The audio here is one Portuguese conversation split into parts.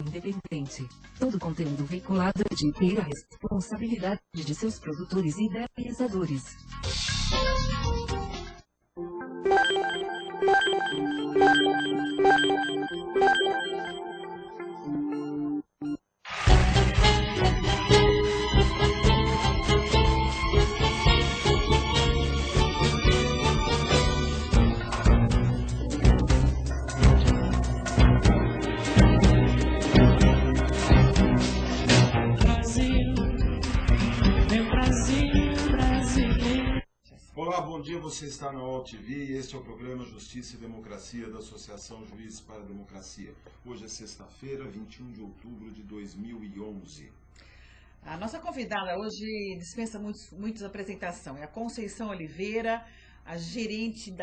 independente. Todo conteúdo veiculado é de inteira responsabilidade de seus produtores e idealizadores. Olá, bom dia, você está na UOL TV e este é o programa Justiça e Democracia da Associação Juízes para a Democracia. Hoje é sexta-feira, 21 de outubro de 2011. A nossa convidada hoje dispensa muita apresentação. É a Conceição Oliveira, a gerente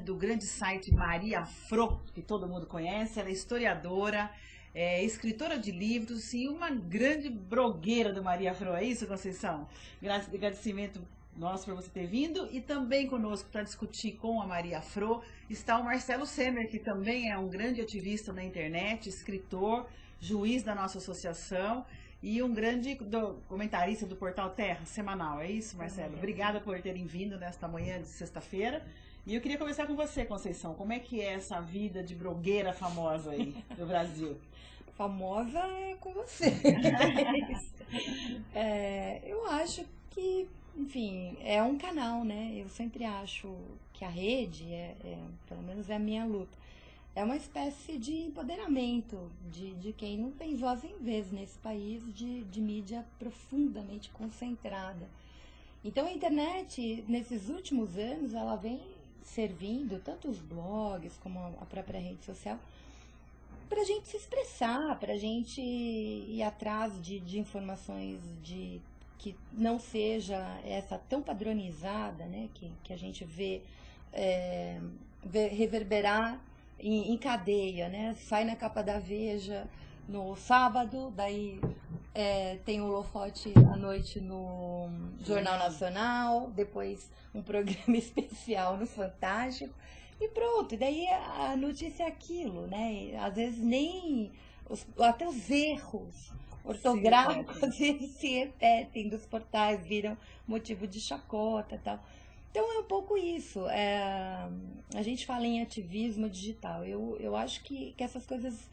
do grande site Maria Afro, que todo mundo conhece. Ela é historiadora, escritora de livros e uma grande blogueira do Maria Afro. É isso, Conceição? Agradecimento nosso por você ter vindo, e também conosco para discutir com a Maria Afro está o Marcelo Semer, que também é um grande ativista na internet, escritor, juiz da nossa associação e um grande comentarista do Portal Terra semanal. É isso, Marcelo? Obrigada por terem vindo nesta manhã de sexta-feira. E eu queria começar com você, Conceição. Como é que é essa vida de blogueira famosa aí do Brasil? Famosa é com você. Eu acho que, enfim, é um canal, né? Eu sempre acho que a rede, pelo menos é a minha luta, é uma espécie de empoderamento de quem não tem voz em vez nesse país de mídia profundamente concentrada. Então a internet, nesses últimos anos, ela vem servindo, tanto os blogs como a própria rede social, para a gente se expressar, para a gente ir atrás de informações que não seja essa tão padronizada, né, que a gente vê reverberar em cadeia, né? Sai na capa da Veja no sábado, daí tem o holofote à noite no Jornal Nacional, depois um programa especial no Fantástico, e pronto. E daí a notícia é aquilo, né? Às vezes nem até os erros ortográficos eles se repetem dos portais, viram motivo de chacota e tal. Então é um pouco isso. A gente fala em ativismo digital. Eu acho que essas coisas...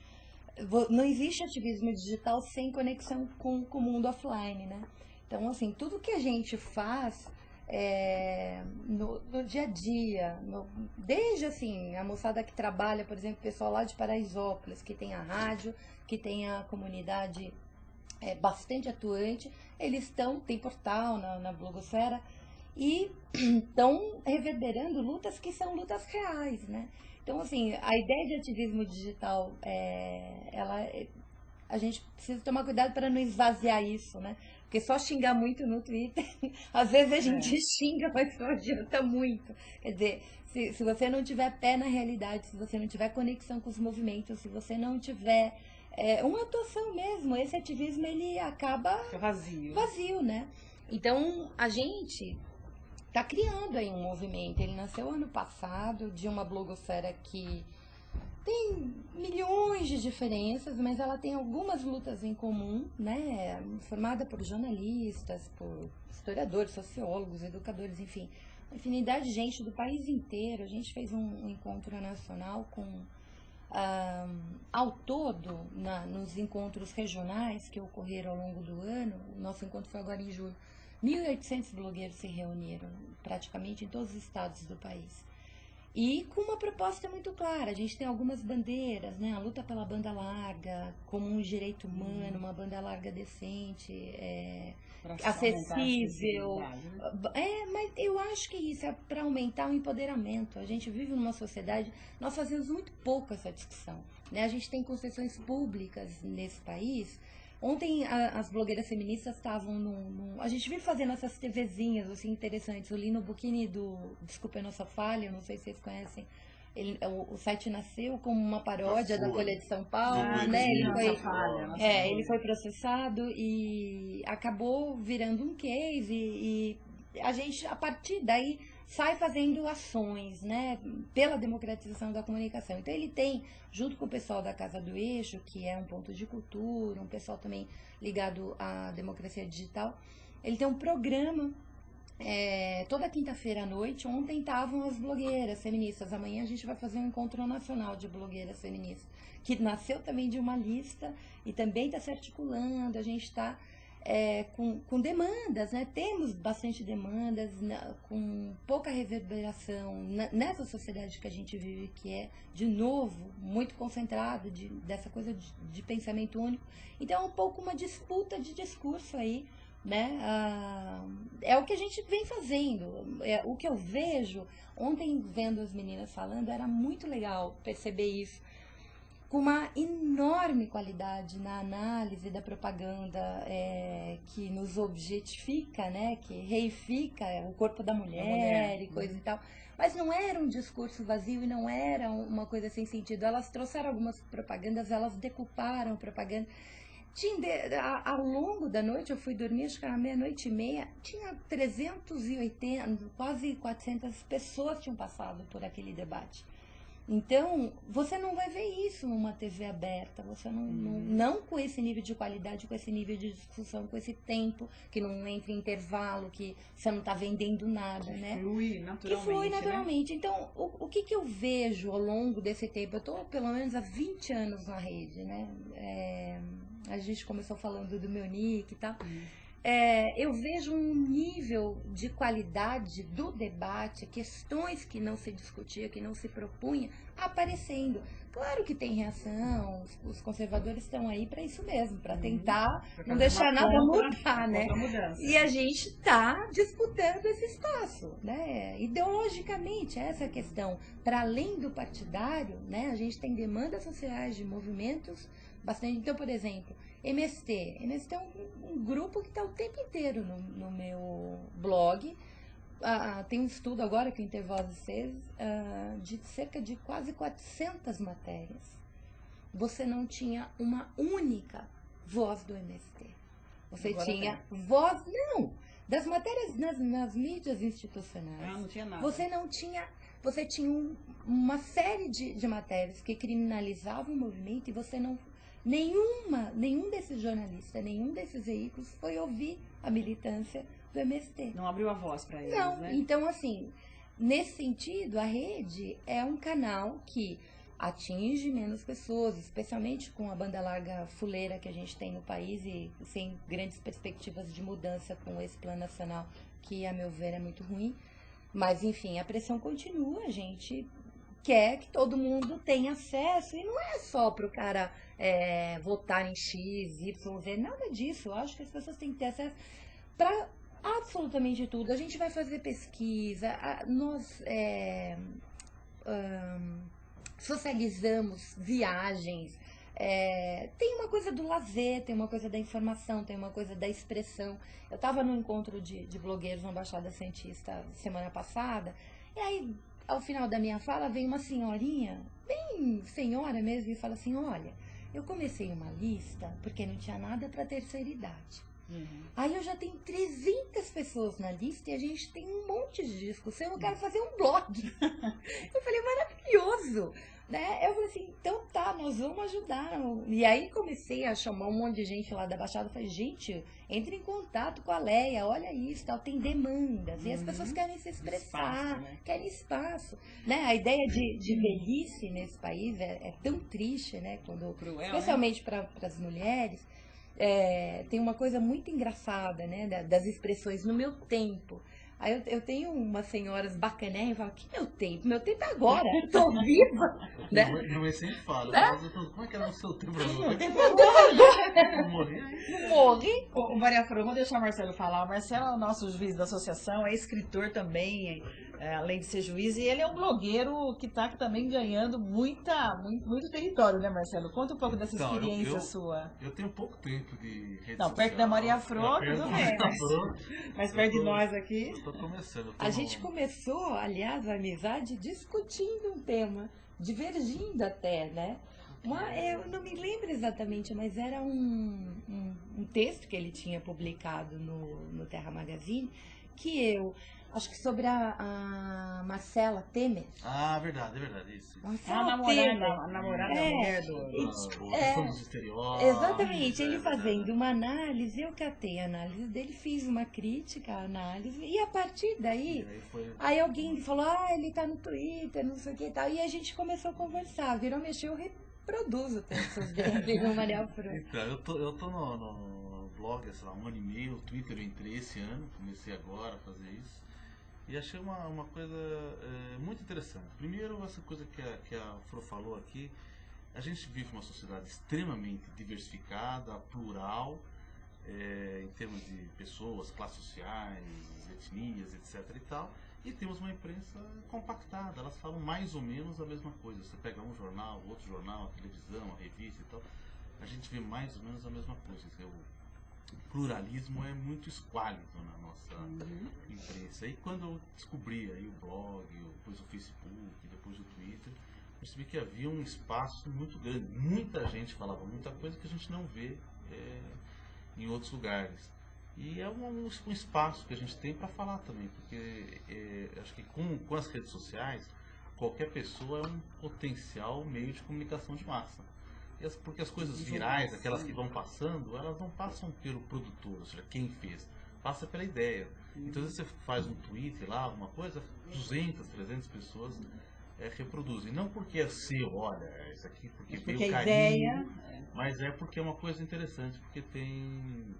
Não existe ativismo digital sem conexão com o mundo offline, né? Então, assim, tudo que a gente faz no dia a dia, desde assim, a moçada que trabalha, por exemplo, o pessoal lá de Paraisópolis, que tem a rádio, que tem a comunidade bastante atuante, eles tem portal na blogosfera, e estão reverberando lutas que são lutas reais, né? Então, assim, a ideia de ativismo digital, a gente precisa tomar cuidado para não esvaziar isso, né? Porque só xingar muito no Twitter, às vezes a gente xinga, mas não adianta muito. Quer dizer, se você não tiver pé na realidade, se você não tiver conexão com os movimentos, se você não tiver uma atuação mesmo, esse ativismo ele acaba vazio, né? Então, a gente está criando aí um movimento. Ele nasceu ano passado, de uma blogosfera que tem milhões de diferenças, mas ela tem algumas lutas em comum, né? Formada por jornalistas, por historiadores, sociólogos, educadores, enfim, uma infinidade de gente do país inteiro. A gente fez um encontro nacional com... ao todo, nos encontros regionais que ocorreram ao longo do ano, o nosso encontro foi agora em julho, 1.800 blogueiros se reuniram, praticamente em todos os estados do país. E com uma proposta muito clara. A gente tem algumas bandeiras, né? A luta pela banda larga, como um direito humano, uma banda larga decente, acessível. Mas eu acho que isso é para aumentar o empoderamento. A gente vive numa sociedade, nós fazemos muito pouco essa discussão, né? A gente tem concessões públicas nesse país. Ontem as blogueiras feministas estavam a gente vive fazendo essas TVzinhas assim, interessantes. O Lino Bucchini Desculpa a Nossa Falha, eu não sei se vocês conhecem. O site nasceu como uma paródia da Folha de São Paulo, né? Ele foi processado e acabou virando um case, e a gente, a partir daí, sai fazendo ações, né, pela democratização da comunicação. Então ele tem, junto com o pessoal da Casa do Eixo, que é um ponto de cultura, um pessoal também ligado à democracia digital, ele tem um programa toda quinta-feira à noite. Ontem estavam as blogueiras feministas, amanhã a gente vai fazer um encontro nacional de blogueiras feministas, que nasceu também de uma lista e também está se articulando. A gente está com demandas, né? Temos bastante demandas, com pouca reverberação nessa sociedade que a gente vive, que é, de novo, muito concentrada dessa coisa de pensamento único. Então é um pouco uma disputa de discurso aí, né? É o que a gente vem fazendo. O que eu vejo, ontem vendo as meninas falando, era muito legal perceber isso, com uma enorme qualidade na análise da propaganda que nos objetifica, né, que reifica o corpo da mulher e coisa e tal. Mas não era um discurso vazio e não era uma coisa sem sentido. Elas trouxeram algumas propagandas, elas decuparam a propaganda. Ao longo da noite, eu fui dormir, acho que era 00:30, tinha 380, quase 400 pessoas tinham passado por aquele debate. Então, você não vai ver isso numa TV aberta, você não com esse nível de qualidade, com esse nível de discussão, com esse tempo, que não entra em intervalo, que você não está vendendo nada, né? Flui naturalmente. Que flui naturalmente. Né? Então, o que eu vejo ao longo desse tempo? Eu estou pelo menos há 20 anos na rede, né? A gente começou falando do meu nick e tal. Eu vejo um nível de qualidade do debate, questões que não se discutia, que não se propunha, aparecendo. Claro que tem reação, os conservadores estão aí para isso mesmo, para tentar não deixar nada mudar, né? E a gente está disputando esse espaço, né? Ideologicamente, essa é a questão. Para além do partidário, né, a gente tem demandas sociais de movimentos bastante. Então, por exemplo, MST é um grupo que está o tempo inteiro no meu blog. Tem um estudo agora que o Intervozes fez de cerca de quase 400 matérias. Você não tinha uma única voz do MST. Você agora tinha voz, não, das matérias nas mídias institucionais. Não tinha nada. Você tinha uma série de matérias que criminalizavam o movimento e você não... Nenhum desses jornalistas, nenhum desses veículos foi ouvir a militância do MST. Não abriu a voz para eles, não, né? Então, assim, nesse sentido, a rede é um canal que atinge menos pessoas, especialmente com a banda larga fuleira que a gente tem no país e sem grandes perspectivas de mudança com esse plano nacional, que, a meu ver, é muito ruim. Mas, enfim, a pressão continua, a gente quer que todo mundo tenha acesso, e não é só para o cara votar em X, Y, Z, nada disso. Eu acho que as pessoas têm que ter acesso para absolutamente tudo. A gente vai fazer pesquisa, nós socializamos viagens, tem uma coisa do lazer, tem uma coisa da informação, tem uma coisa da expressão. Eu estava no encontro de blogueiros na Baixada Santista semana passada, e aí, ao final da minha fala, vem uma senhorinha, bem senhora mesmo, e fala assim: olha, eu comecei uma lista porque não tinha nada para terceira idade. Aí eu já tenho 300 pessoas na lista e a gente tem um monte de discussão, eu quero fazer um blog. Eu falei, maravilhoso, né? Eu falei assim, então tá, nós vamos ajudar. E aí comecei a chamar um monte de gente lá da Baixada, falei, gente, entre em contato com a Leia, olha isso, tal, tem demandas, e as pessoas querem se expressar, espaço, né? Querem espaço, né? A ideia de velhice nesse país é tão triste, né? Quando, cruel, especialmente, né? Para as mulheres. Tem uma coisa muito engraçada, né, das expressões no meu tempo. Aí eu tenho umas senhoras bacané e falo, que meu tempo? Meu tempo é agora, eu tô viva. Né? Não é sempre fala, né? Como é que era o seu tempo? Meu tempo é agora. Morri. Ô, Maria Fro, vou deixar o Marcelo falar. O Marcelo é o nosso juiz da associação, é escritor também, além de ser juiz, e ele é um blogueiro que está também ganhando muito território, né, Marcelo? Conta um pouco dessa experiência sua. Eu tenho pouco tempo de rede social. Perto da Maria Fro, tudo bem. Mas perto de nós aqui. Eu tô começando. A gente começou, aliás, a amizade discutindo um tema, divergindo até, né? Eu não me lembro exatamente, mas era um texto que ele tinha publicado no Terra Magazine, que eu. Acho que sobre a Marcela Temer. Ah, verdade, isso. Marcela A Temer. namorada da É. mulher do... A questão dos estereótipos. Exatamente, ele verdade. fazendo uma análise, eu catei a análise dele, fiz uma crítica à análise, e a partir daí, E aí foi... aí alguém falou, ele tá no Twitter, não sei o que e tal, e a gente começou a conversar, virou, mexeu, eu reproduzo textos dele no Maria Fran. Então, eu tô no blog, sei lá, 1 ano e meio, o Twitter eu entrei esse ano, comecei agora a fazer isso. E achei uma coisa muito interessante. Primeiro, essa coisa que a Fro falou aqui, a gente vive uma sociedade extremamente diversificada, plural, em termos de pessoas, classes sociais, etnias, etc. e tal, e temos uma imprensa compactada, elas falam mais ou menos a mesma coisa. Você pega um jornal, outro jornal, a televisão, a revista e tal, a gente vê mais ou menos a mesma coisa. O pluralismo é muito esquálido na nossa imprensa. E quando eu descobri aí o blog, depois o Facebook, depois o Twitter, percebi que havia um espaço muito grande. Muita gente falava muita coisa que a gente não vê em outros lugares. E é um espaço que a gente tem para falar também, porque acho que com as redes sociais, qualquer pessoa é um potencial meio de comunicação de massa. Porque as coisas virais, aquelas que vão passando, elas não passam pelo produtor, ou seja, quem fez, passa pela ideia. Então, às vezes você faz um tweet lá, alguma coisa, 200, 300 pessoas reproduzem. Não porque é seu, olha, isso aqui porque veio a carinho, ideia... mas é porque é uma coisa interessante, porque tem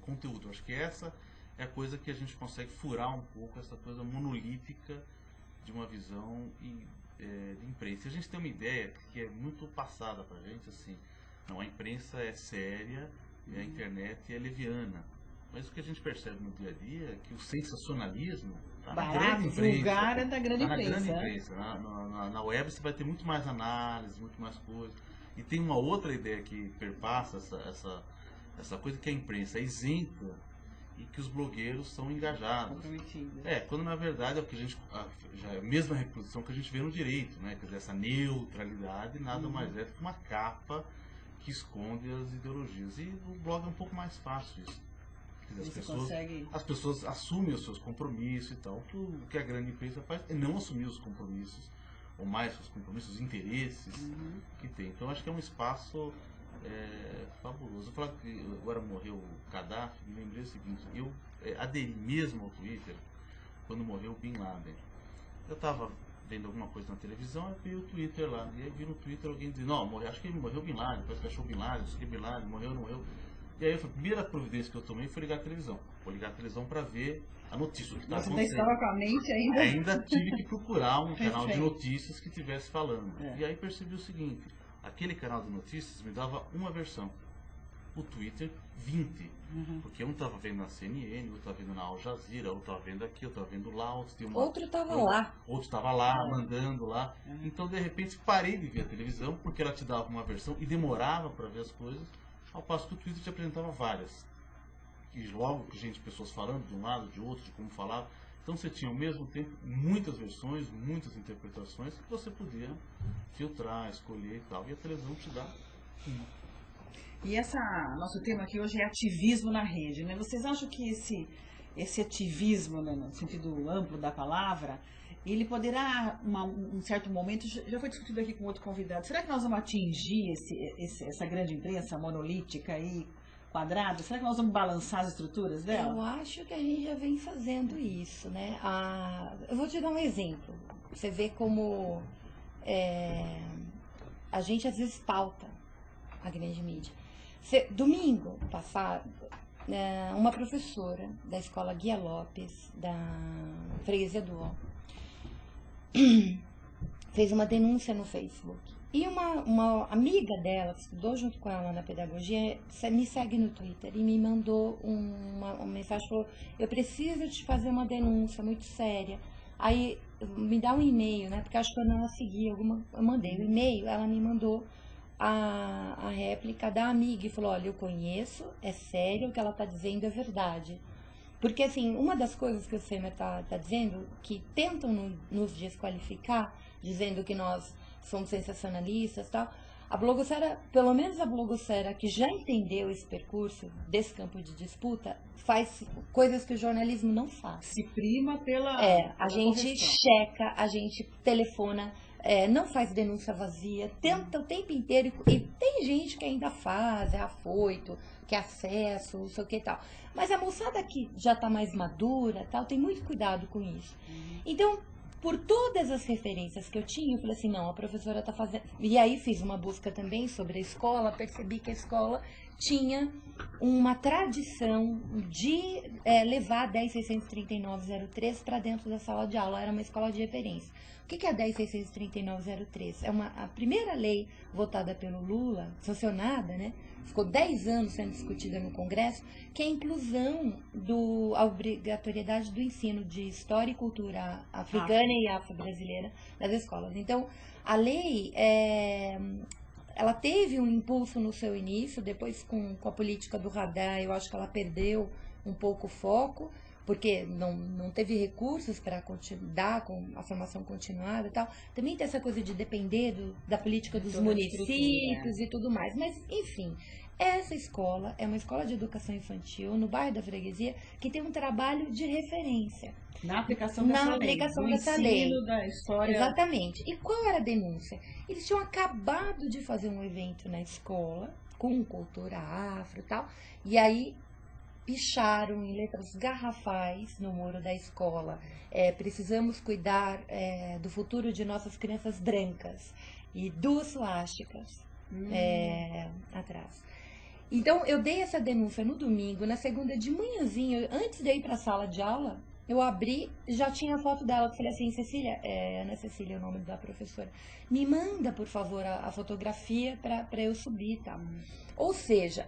conteúdo. Acho que essa é a coisa que a gente consegue furar um pouco, essa coisa monolítica de uma visão de imprensa. A gente tem uma ideia que é muito passada pra gente, assim, não, a imprensa é séria e a internet é leviana. Mas o que a gente percebe no dia a dia é que o sensacionalismo está na grande imprensa. Vulgar é da grande Tá na imprensa. grande imprensa. Na web você vai ter muito mais análise, muito mais coisa. E tem uma outra ideia que perpassa essa coisa, que a imprensa é isenta e que os blogueiros são engajados. Comprometidos. Quando na verdade é o que a gente já é a mesma reprodução que a gente vê no direito, né? Quer dizer, essa neutralidade nada mais é do que uma capa que esconde as ideologias. E o blog é um pouco mais fácil isso. Quer dizer, as pessoas assumem os seus compromissos e tal. O que a grande imprensa faz é não assumir os compromissos, ou mais os compromissos, os interesses que tem. Então acho que é um espaço fabuloso. Eu falo que agora morreu o Gaddafi, me lembrei o seguinte, eu aderi mesmo ao Twitter quando morreu o Bin Laden. Eu estava vendo alguma coisa na televisão, eu vi o Twitter lá, e aí vi no Twitter alguém dizendo, não, acho que morreu o Bin Laden, parece que achou o Bin Laden, acho que Bin Laden, morreu, não morreu. E aí a primeira providência que eu tomei foi ligar a televisão. Vou ligar a televisão para ver a notícia, o que está acontecendo. Você estava com a mente ainda? Ainda tive que procurar um canal de notícias que estivesse falando. E aí percebi o seguinte, aquele canal de notícias me dava uma versão. O Twitter, 20. Porque um estava vendo na CNN, outro estava vendo na Al Jazeera, outro estava vendo aqui, outro estava vendo lá, outro estava lá. Outro estava lá, mandando lá. Então, de repente, parei de ver a televisão, porque ela te dava uma versão e demorava para ver as coisas, ao passo que o Twitter te apresentava várias. E logo, pessoas falando de um lado, de outro, de como falava. Então você tinha ao mesmo tempo muitas versões, muitas interpretações que você podia filtrar, escolher e tal. E a televisão te dá uma. E nosso tema aqui hoje é ativismo na rede, né? Vocês acham que esse ativismo, né, no sentido amplo da palavra, ele poderá, um certo momento, já foi discutido aqui com outro convidado, será que nós vamos atingir essa grande imprensa monolítica aí, quadrada? Será que nós vamos balançar as estruturas dela? Eu acho que a gente já vem fazendo isso, né? Eu vou te dar um exemplo. Você vê como a gente às vezes pauta a grande mídia. Domingo passado, uma professora da escola Guia Lopes, da Freguesia do Ó, fez uma denúncia no Facebook. E uma amiga dela, que estudou junto com ela na pedagogia, me segue no Twitter e me mandou uma mensagem, falou, eu preciso te fazer uma denúncia muito séria. Aí, me dá um e-mail, né? Porque acho que eu não a segui, eu mandei o e-mail, ela me mandou a réplica da amiga e falou, olha, eu conheço, é sério, o que ela está dizendo é verdade. Porque, assim, uma das coisas que o Semer está dizendo, que tentam nos desqualificar, dizendo que nós somos sensacionalistas e tal, A blogosfera, pelo menos a blogosfera que já entendeu esse percurso desse campo de disputa, faz coisas que o jornalismo não faz. Se prima pela. A gente checa, a gente telefona, não faz denúncia vazia, tenta o tempo inteiro. E tem gente que ainda faz, é afoito, que é acesso, não sei o que e tal. Mas a moçada que já está mais madura, tal, tem muito cuidado com isso. Então, por todas as referências que eu tinha, eu falei assim, não, a professora está fazendo... E aí fiz uma busca também sobre a escola, percebi que a escola tinha uma tradição de levar a 10.639.03 para dentro da sala de aula, era uma escola de referência. O que é a 10.639.03? É a primeira lei votada pelo Lula, sancionada, né? Ficou 10 anos sendo discutida no Congresso, que é a inclusão a obrigatoriedade do ensino de história e cultura africana e afro-brasileira nas escolas. Então, a lei, ela teve um impulso no seu início, depois com a política do radar, eu acho que ela perdeu um pouco o foco, porque não teve recursos para dar com a formação continuada e tal. Também tem essa coisa de depender da política dos municípios e tudo mais. Mas, enfim, essa escola é uma escola de educação infantil no bairro da Freguesia que tem um trabalho de referência. Na aplicação dessa lei. Da história. Exatamente. E qual era a denúncia? Eles tinham acabado de fazer um evento na escola com cultura afro e tal. E aí picharam em letras garrafais no muro da escola. Precisamos cuidar do futuro de nossas crianças brancas. E 2 suásticas atrás. Então, eu dei essa denúncia no domingo, na segunda de manhãzinho, antes de ir para a sala de aula, eu abri, já tinha a foto dela. Eu falei assim, Cecília, Ana Cecília é o nome da professora, me manda, por favor, a fotografia para eu subir e tal. Ou seja,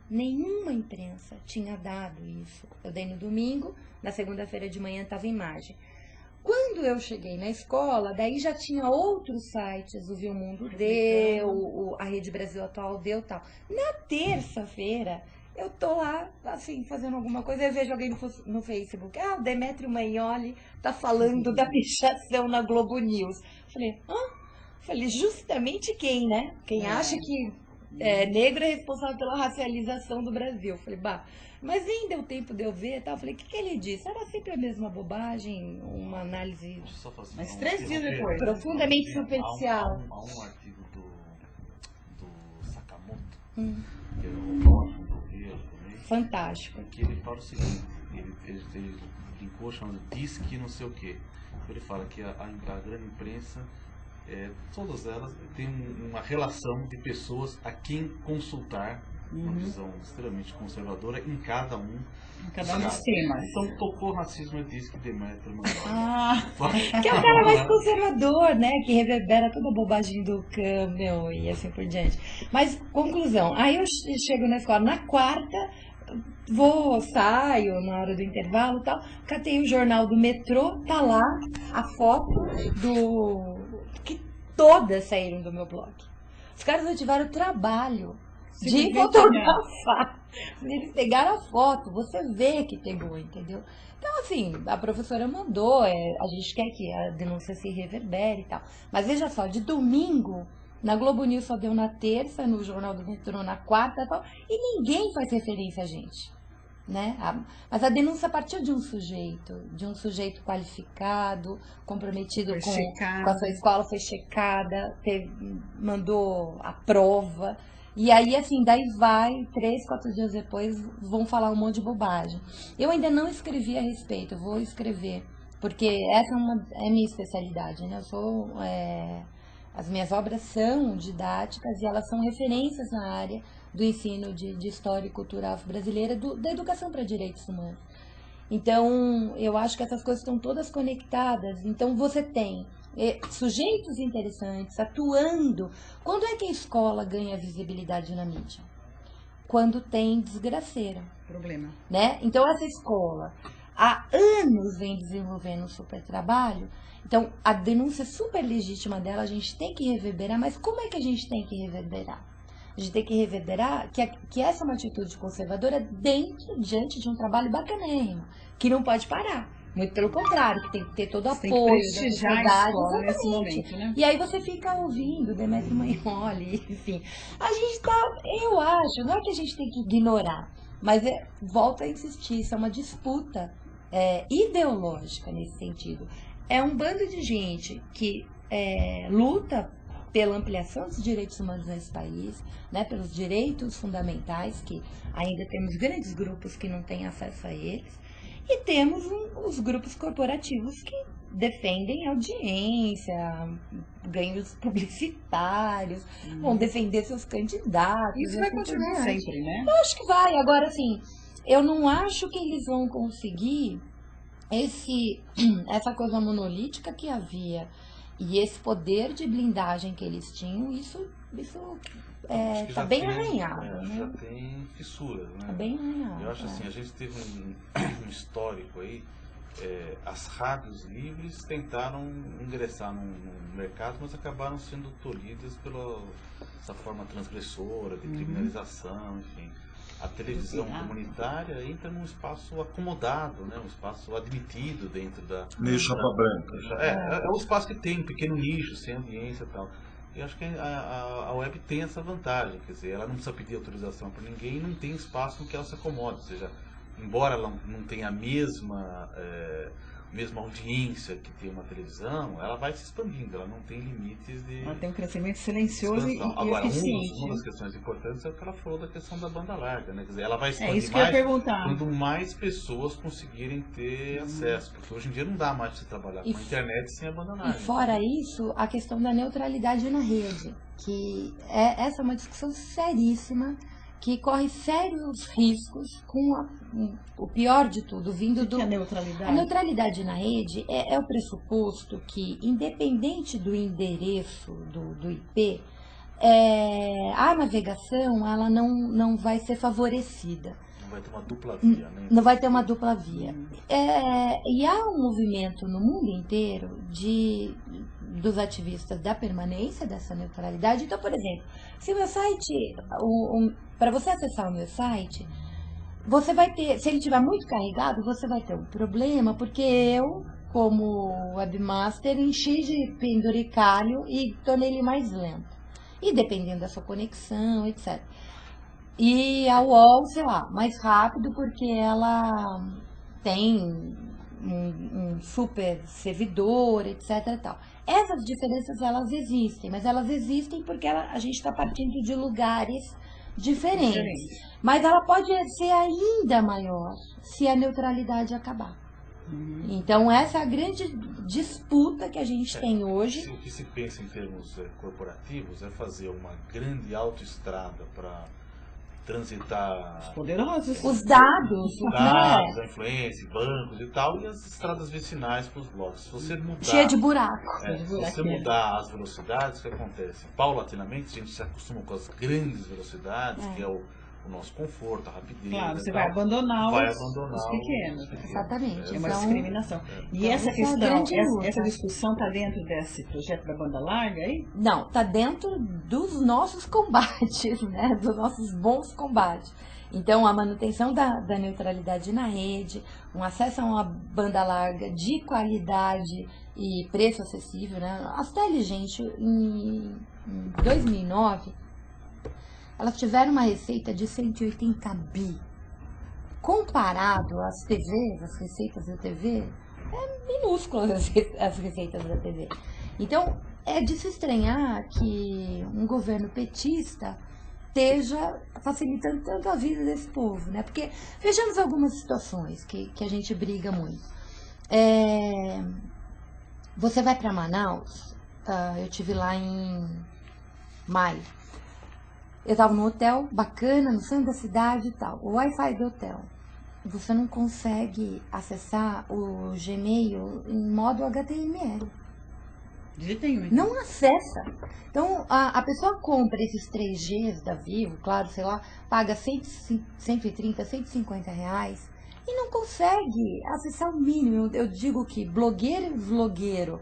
nenhuma imprensa tinha dado isso. Eu dei no domingo, na segunda-feira de manhã estava imagem. Quando eu cheguei na escola, daí já tinha outros sites, o Viu Mundo deu, a Rede Brasil Atual deu tal. Na terça-feira, eu tô lá, assim, fazendo alguma coisa, eu vejo alguém no Facebook, o Demetrio Magnoli tá falando da pichação na Globo News. Falei, justamente quem, né? Quem acha que negro é responsável pela racialização do Brasil. Falei, mas nem deu tempo de eu ver e tal. Falei, o que ele disse? Era sempre a mesma bobagem, uma análise... Mas 3 dias depois. Profundamente superficial. Há um artigo do Sakamoto, que é o filósofo também. Fantástico. Que ele fala o seguinte, ele brincou chamando diz que não sei o quê. Ele fala que a grande imprensa, todas elas têm uma relação de pessoas a quem consultar, uma visão extremamente conservadora em cada um dos temas. Então tocou racismo e diz que Demetrio que é o cara mais conservador, né? Que reverbera toda a bobagem do Campbell e assim por diante. Mas, conclusão, aí eu chego na escola na quarta, saio na hora do intervalo e tal, catei o jornal do metrô, tá lá a foto que todas saíram do meu blog. Os caras não tiveram trabalho de fotografar. Eles pegaram a foto, você vê que pegou, entendeu? Então, assim, a professora mandou, a gente quer que a denúncia se reverbere e tal. Mas veja só, de domingo, na Globo News só deu na terça, no Jornal do Metrô na quarta e tal, e ninguém faz referência a gente, né? Mas a denúncia partiu de um sujeito qualificado, comprometido com a sua escola, foi checada, mandou a prova. E aí, assim, daí 3, 4 dias depois, vão falar um monte de bobagem. Eu ainda não escrevi a respeito, eu vou escrever, porque essa é a minha especialidade, né? As minhas obras são didáticas e elas são referências na área do ensino de história e cultura afro-brasileira, da educação para direitos humanos. Então, eu acho que essas coisas estão todas conectadas. Então, você tem sujeitos interessantes atuando. Quando é que a escola ganha visibilidade na mídia? Quando tem desgraceira. Problema. Né? Então, essa escola há anos vem desenvolvendo um super trabalho. Então, a denúncia super legítima dela, a gente tem que reverberar, mas como é que a gente tem que reverberar? A gente tem que reverberar que essa é uma atitude conservadora diante de um trabalho bacanérrimo, que não pode parar. Muito pelo contrário, que tem que ter todo o Você tem que apoio da prestigiar a sociedade. escola nesse Exatamente. momento, né? E aí você fica ouvindo Demetrio Magnoli, enfim. A gente eu acho, não é que a gente tem que ignorar, mas volta a insistir, isso é uma disputa ideológica nesse sentido. É um bando de gente que luta pela ampliação dos direitos humanos nesse país, né, pelos direitos fundamentais, que ainda temos grandes grupos que não têm acesso a eles, e temos os grupos corporativos que defendem audiência, ganhos publicitários, vão defender seus candidatos. Isso vai continuar sempre, né? Eu acho que vai. Agora, assim, eu não acho que eles vão conseguir essa coisa monolítica que havia e esse poder de blindagem que eles tinham, isso tá bem arranhado. Né? Já tem fissuras, né? Tá bem arranhado. Eu acho assim, a gente teve um histórico aí, as rádios livres tentaram ingressar no mercado, mas acabaram sendo tolhidas pela essa forma transgressora de criminalização, enfim. A televisão comunitária entra num espaço acomodado, né? Um espaço admitido dentro da... Meio chapa branca. É um espaço que tem um pequeno nicho, sem audiência e tal. E acho que a web tem essa vantagem, quer dizer, ela não precisa pedir autorização para ninguém, não tem espaço no que ela se acomode, ou seja, embora ela não tenha a mesma audiência que tem uma televisão, ela vai se expandindo, ela não tem limites de... Ela tem um crescimento silencioso e Agora, eficiente. uma das questões importantes é o que ela falou da questão da banda larga, né? Quer dizer, ela vai expandir isso que eu ia mais perguntar. quando mais pessoas conseguirem ter acesso, porque hoje em dia não dá mais para você trabalhar com a internet sem a banda larga. E fora isso, a questão da neutralidade na rede, que essa é uma discussão seríssima, que corre sérios riscos com o pior de tudo, vindo do... Que é a neutralidade? A neutralidade na rede é o pressuposto que, independente do endereço do IP, a navegação ela não vai ser favorecida. Não vai ter uma dupla via, né? Não vai ter uma dupla via. E há um movimento no mundo inteiro dos ativistas da permanência dessa neutralidade. Então, por exemplo, se o meu site, para você acessar o meu site, você vai ter, se ele estiver muito carregado, você vai ter um problema, porque eu, como webmaster, enchi de penduricalho e tornei ele mais lento. E dependendo da sua conexão, etc. E a UOL, sei lá, mais rápido, porque ela tem um super servidor, etc. e tal. Essas diferenças, elas existem, mas elas existem porque a gente está partindo de lugares diferentes. Mas ela pode ser ainda maior se a neutralidade acabar. Então, essa é a grande disputa que a gente tem hoje. O que se pensa em termos corporativos é fazer uma grande autoestrada para transitar poderosos. Os dados, a influência, bancos e tal, e as estradas vicinais para os blocos. Se você mudar, cheia de buraco. se você mudar as velocidades, o que acontece? Paulatinamente, a gente se acostuma com as grandes velocidades, que é o nosso conforto, a rapidez. Claro, você vai abandonar os pequenos. Exatamente. É uma discriminação. E essa questão, essa discussão está dentro desse projeto da banda larga aí? Não, está dentro dos nossos combates, né? Dos nossos bons combates. Então, a manutenção da neutralidade na rede, um acesso a uma banda larga de qualidade e preço acessível, né? As Teligente, em 2009, elas tiveram uma receita de 180 bi. Comparado às TVs, as receitas da TV, é minúsculas as receitas da TV. Então, é de se estranhar que um governo petista esteja facilitando tanto a vida desse povo, né? Porque vejamos algumas situações que a gente briga muito. Você vai para Manaus, eu estive lá em maio. Eu estava num hotel bacana, no centro da cidade e tal. O Wi-Fi do hotel, você não consegue acessar o Gmail em modo HTML. De jeito nenhum. Não acessa. Então, a pessoa compra esses 3Gs da Vivo, claro, sei lá, paga 130, 150 reais e não consegue acessar o mínimo. Eu digo que blogueiro e vlogueiro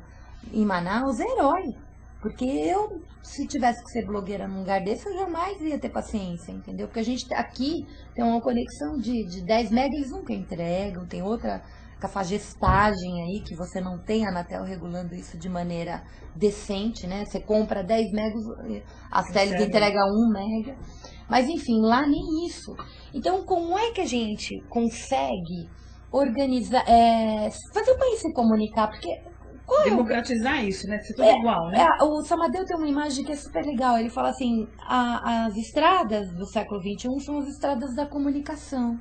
em Manaus é herói. Porque eu, se tivesse que ser blogueira num lugar desse, eu jamais ia ter paciência, entendeu? Porque a gente aqui tem uma conexão de 10 mega, eles nunca entregam, tem outra com essa gestagem aí, que você não tem a Anatel regulando isso de maneira decente, né? Você compra 10 megas, a Teles entrega 1 mega. Mas enfim, lá nem isso. Então, como é que a gente consegue organizar, fazer o país se comunicar? Porque democratizar isso, né? Ser tudo igual, né? O Samadeu tem uma imagem que é super legal. Ele fala assim, as estradas do século XXI são as estradas da comunicação.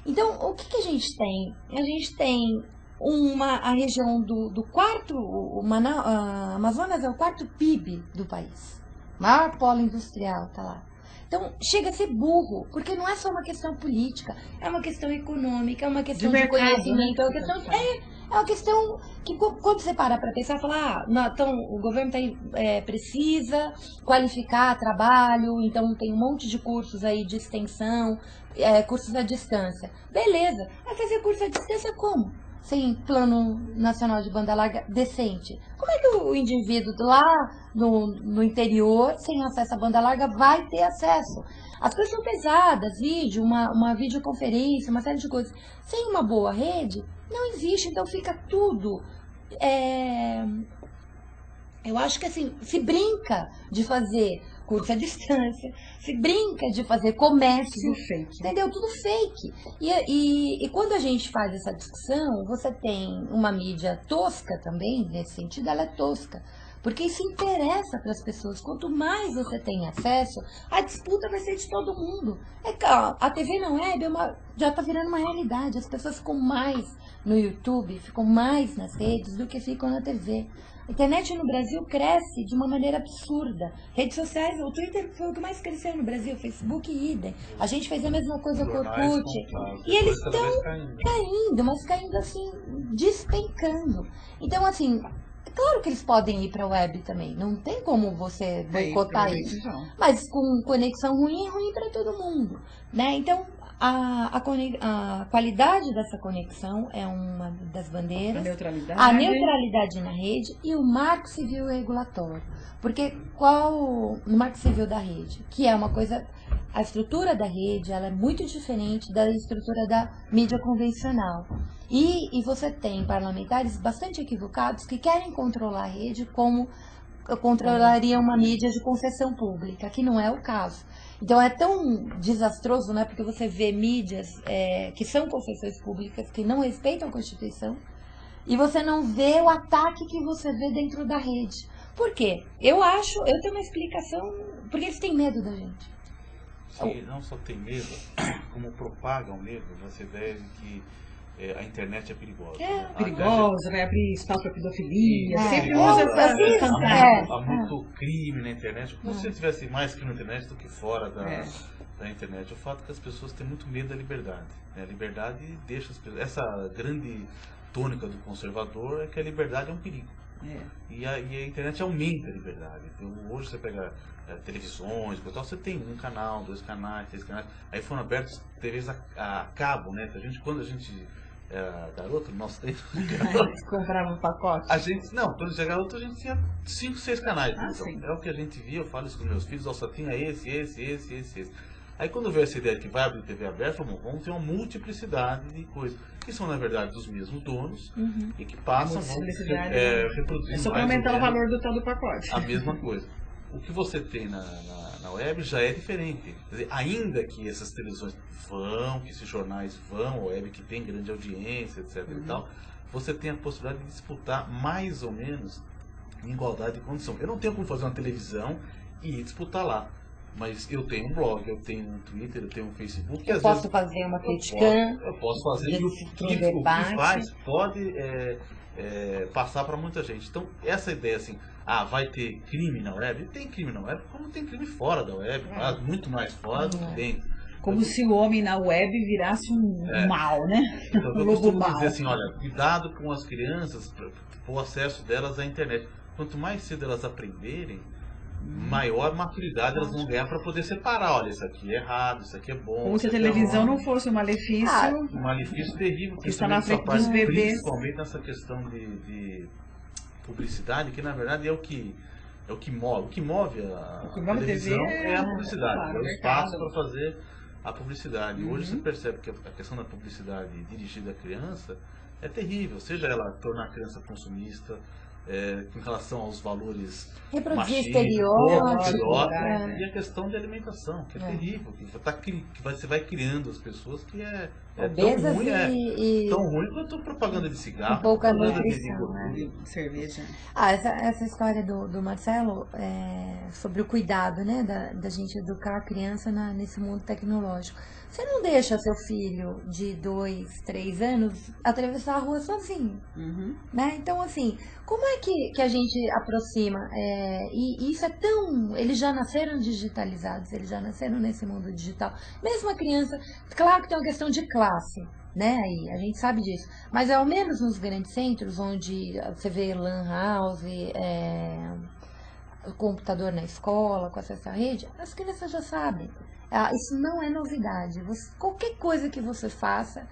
Então, o que a gente tem? A gente tem a região do quarto, a Amazonas é o quarto PIB do país. Maior polo industrial, tá lá. Então, chega a ser burro, porque não é só uma questão política, é uma questão econômica, é uma questão de conhecimento, é uma questão que quando você para pensar, fala, então o governo precisa qualificar trabalho, então tem um monte de cursos aí de extensão, cursos à distância. Beleza, vai fazer curso à distância como? Sem plano nacional de banda larga decente. Como é que o indivíduo lá no interior, sem acesso à banda larga, vai ter acesso? As coisas são pesadas, vídeo, uma videoconferência, uma série de coisas. Sem uma boa rede, não existe, então fica tudo... Eu acho que assim, se brinca de fazer curso à distância, se brinca de fazer comércio, tudo fake, entendeu? Tudo fake. E quando a gente faz essa discussão, você tem uma mídia tosca também, nesse sentido, ela é tosca. Porque isso interessa para as pessoas. Quanto mais você tem acesso, a disputa vai ser de todo mundo. A TV na web já está virando uma realidade. As pessoas ficam mais no YouTube, ficam mais nas redes do que ficam na TV. A internet no Brasil cresce de uma maneira absurda. Redes sociais, o Twitter foi o que mais cresceu no Brasil, o Facebook idem. A gente fez a mesma coisa com o Orkut. E eles estão caindo, mas caindo assim, despencando. Então, assim, é claro que eles podem ir para a web também. Não tem como você boicotar isso. Mas com conexão ruim é ruim para todo mundo, né? Então, a qualidade dessa conexão é uma das bandeiras. A neutralidade na rede e o marco civil regulatório. Porque no marco civil da rede, que é uma coisa... A estrutura da rede ela é muito diferente da estrutura da mídia convencional. E você tem parlamentares bastante equivocados que querem controlar a rede como controlaria uma mídia de concessão pública, que não é o caso. Então é tão desastroso, né? Porque você vê mídias que são concessões públicas, que não respeitam a Constituição, e você não vê o ataque que você vê dentro da rede. Por quê? Eu tenho uma explicação, porque eles têm medo da gente. Sim, não só tem medo, como propagam medo nessa ideia de que a internet é perigosa. Perigosa, vai abrir espaço para pedofilia, sempre usa essa fantasia. Há muito crime na internet, como se tivesse mais crime na internet do que fora da internet. O fato é que as pessoas têm muito medo da liberdade. Né? A liberdade deixa as pessoas... Essa grande tônica do conservador é que a liberdade é um perigo. E a internet aumenta a liberdade. Então, hoje você pega televisões, você tem 1 canal, 2 canais, 3 canais. Aí foram abertos TVs a cabo, né? Quando a gente era garoto, no nosso tempo... comprava um pacote? Quando a gente era garoto, a gente tinha 5, 6 canais. Então, é o que a gente via, eu falo isso com meus filhos, só tinha esse. Aí quando veio essa ideia de que vai abrir TV aberta, vamos ter uma multiplicidade de coisas, que são na verdade dos mesmos donos e que passam reproduzindo. É só para aumentar o valor do tal do pacote. A mesma coisa. O que você tem na web já é diferente. Quer dizer, ainda que essas televisões que esses jornais vão, a web que tem grande audiência, etc. e tal, você tem a possibilidade de disputar mais ou menos em igualdade de condição. Eu não tenho como fazer uma televisão e disputar lá. Mas eu tenho um blog, eu tenho um Twitter, eu tenho um Facebook. Eu posso fazer uma crítica. Eu posso fazer. E o que faz pode passar para muita gente. Então, essa ideia assim, vai ter crime na web? Tem crime na web, como tem crime fora da web, muito mais fora do que dentro. Como se o homem na web virasse um mal, né? Então, eu costumo dizer assim, olha, cuidado com as crianças para o acesso delas à internet. Quanto mais cedo elas aprenderem, maior maturidade elas vão ganhar para poder separar, olha, isso aqui é errado, isso aqui é bom. Como se a televisão não fosse um malefício. Um malefício terrível, que está na frente dos bebês. Principalmente nessa questão de publicidade, que na verdade é o que move. O que move a televisão é a publicidade, é o espaço para fazer a publicidade. Hoje você percebe que a questão da publicidade dirigida à criança é terrível, seja ela tornar a criança consumista, com relação aos valores Reproduzir machistas, estereótipos. e a questão de alimentação, que é terrível, que você vai criando as pessoas que é tão Obesas ruim, tão ruim quanto propaganda de cigarro, pouca propaganda nutrição, de Cerveja. Essa história do Marcelo sobre o cuidado, né, da gente educar a criança nesse mundo tecnológico. Você não deixa seu filho de 2, 3 anos atravessar a rua sozinho, né? Então, assim, como é que a gente aproxima? E isso é tão... Eles já nasceram digitalizados, eles já nasceram nesse mundo digital. Mesmo a criança, claro que tem uma questão de classe, né? Aí, a gente sabe disso. Mas ao menos nos grandes centros, onde você vê lan house, o computador na escola, com acesso à rede, as crianças já sabem. Isso não é novidade. Qualquer coisa que você faça...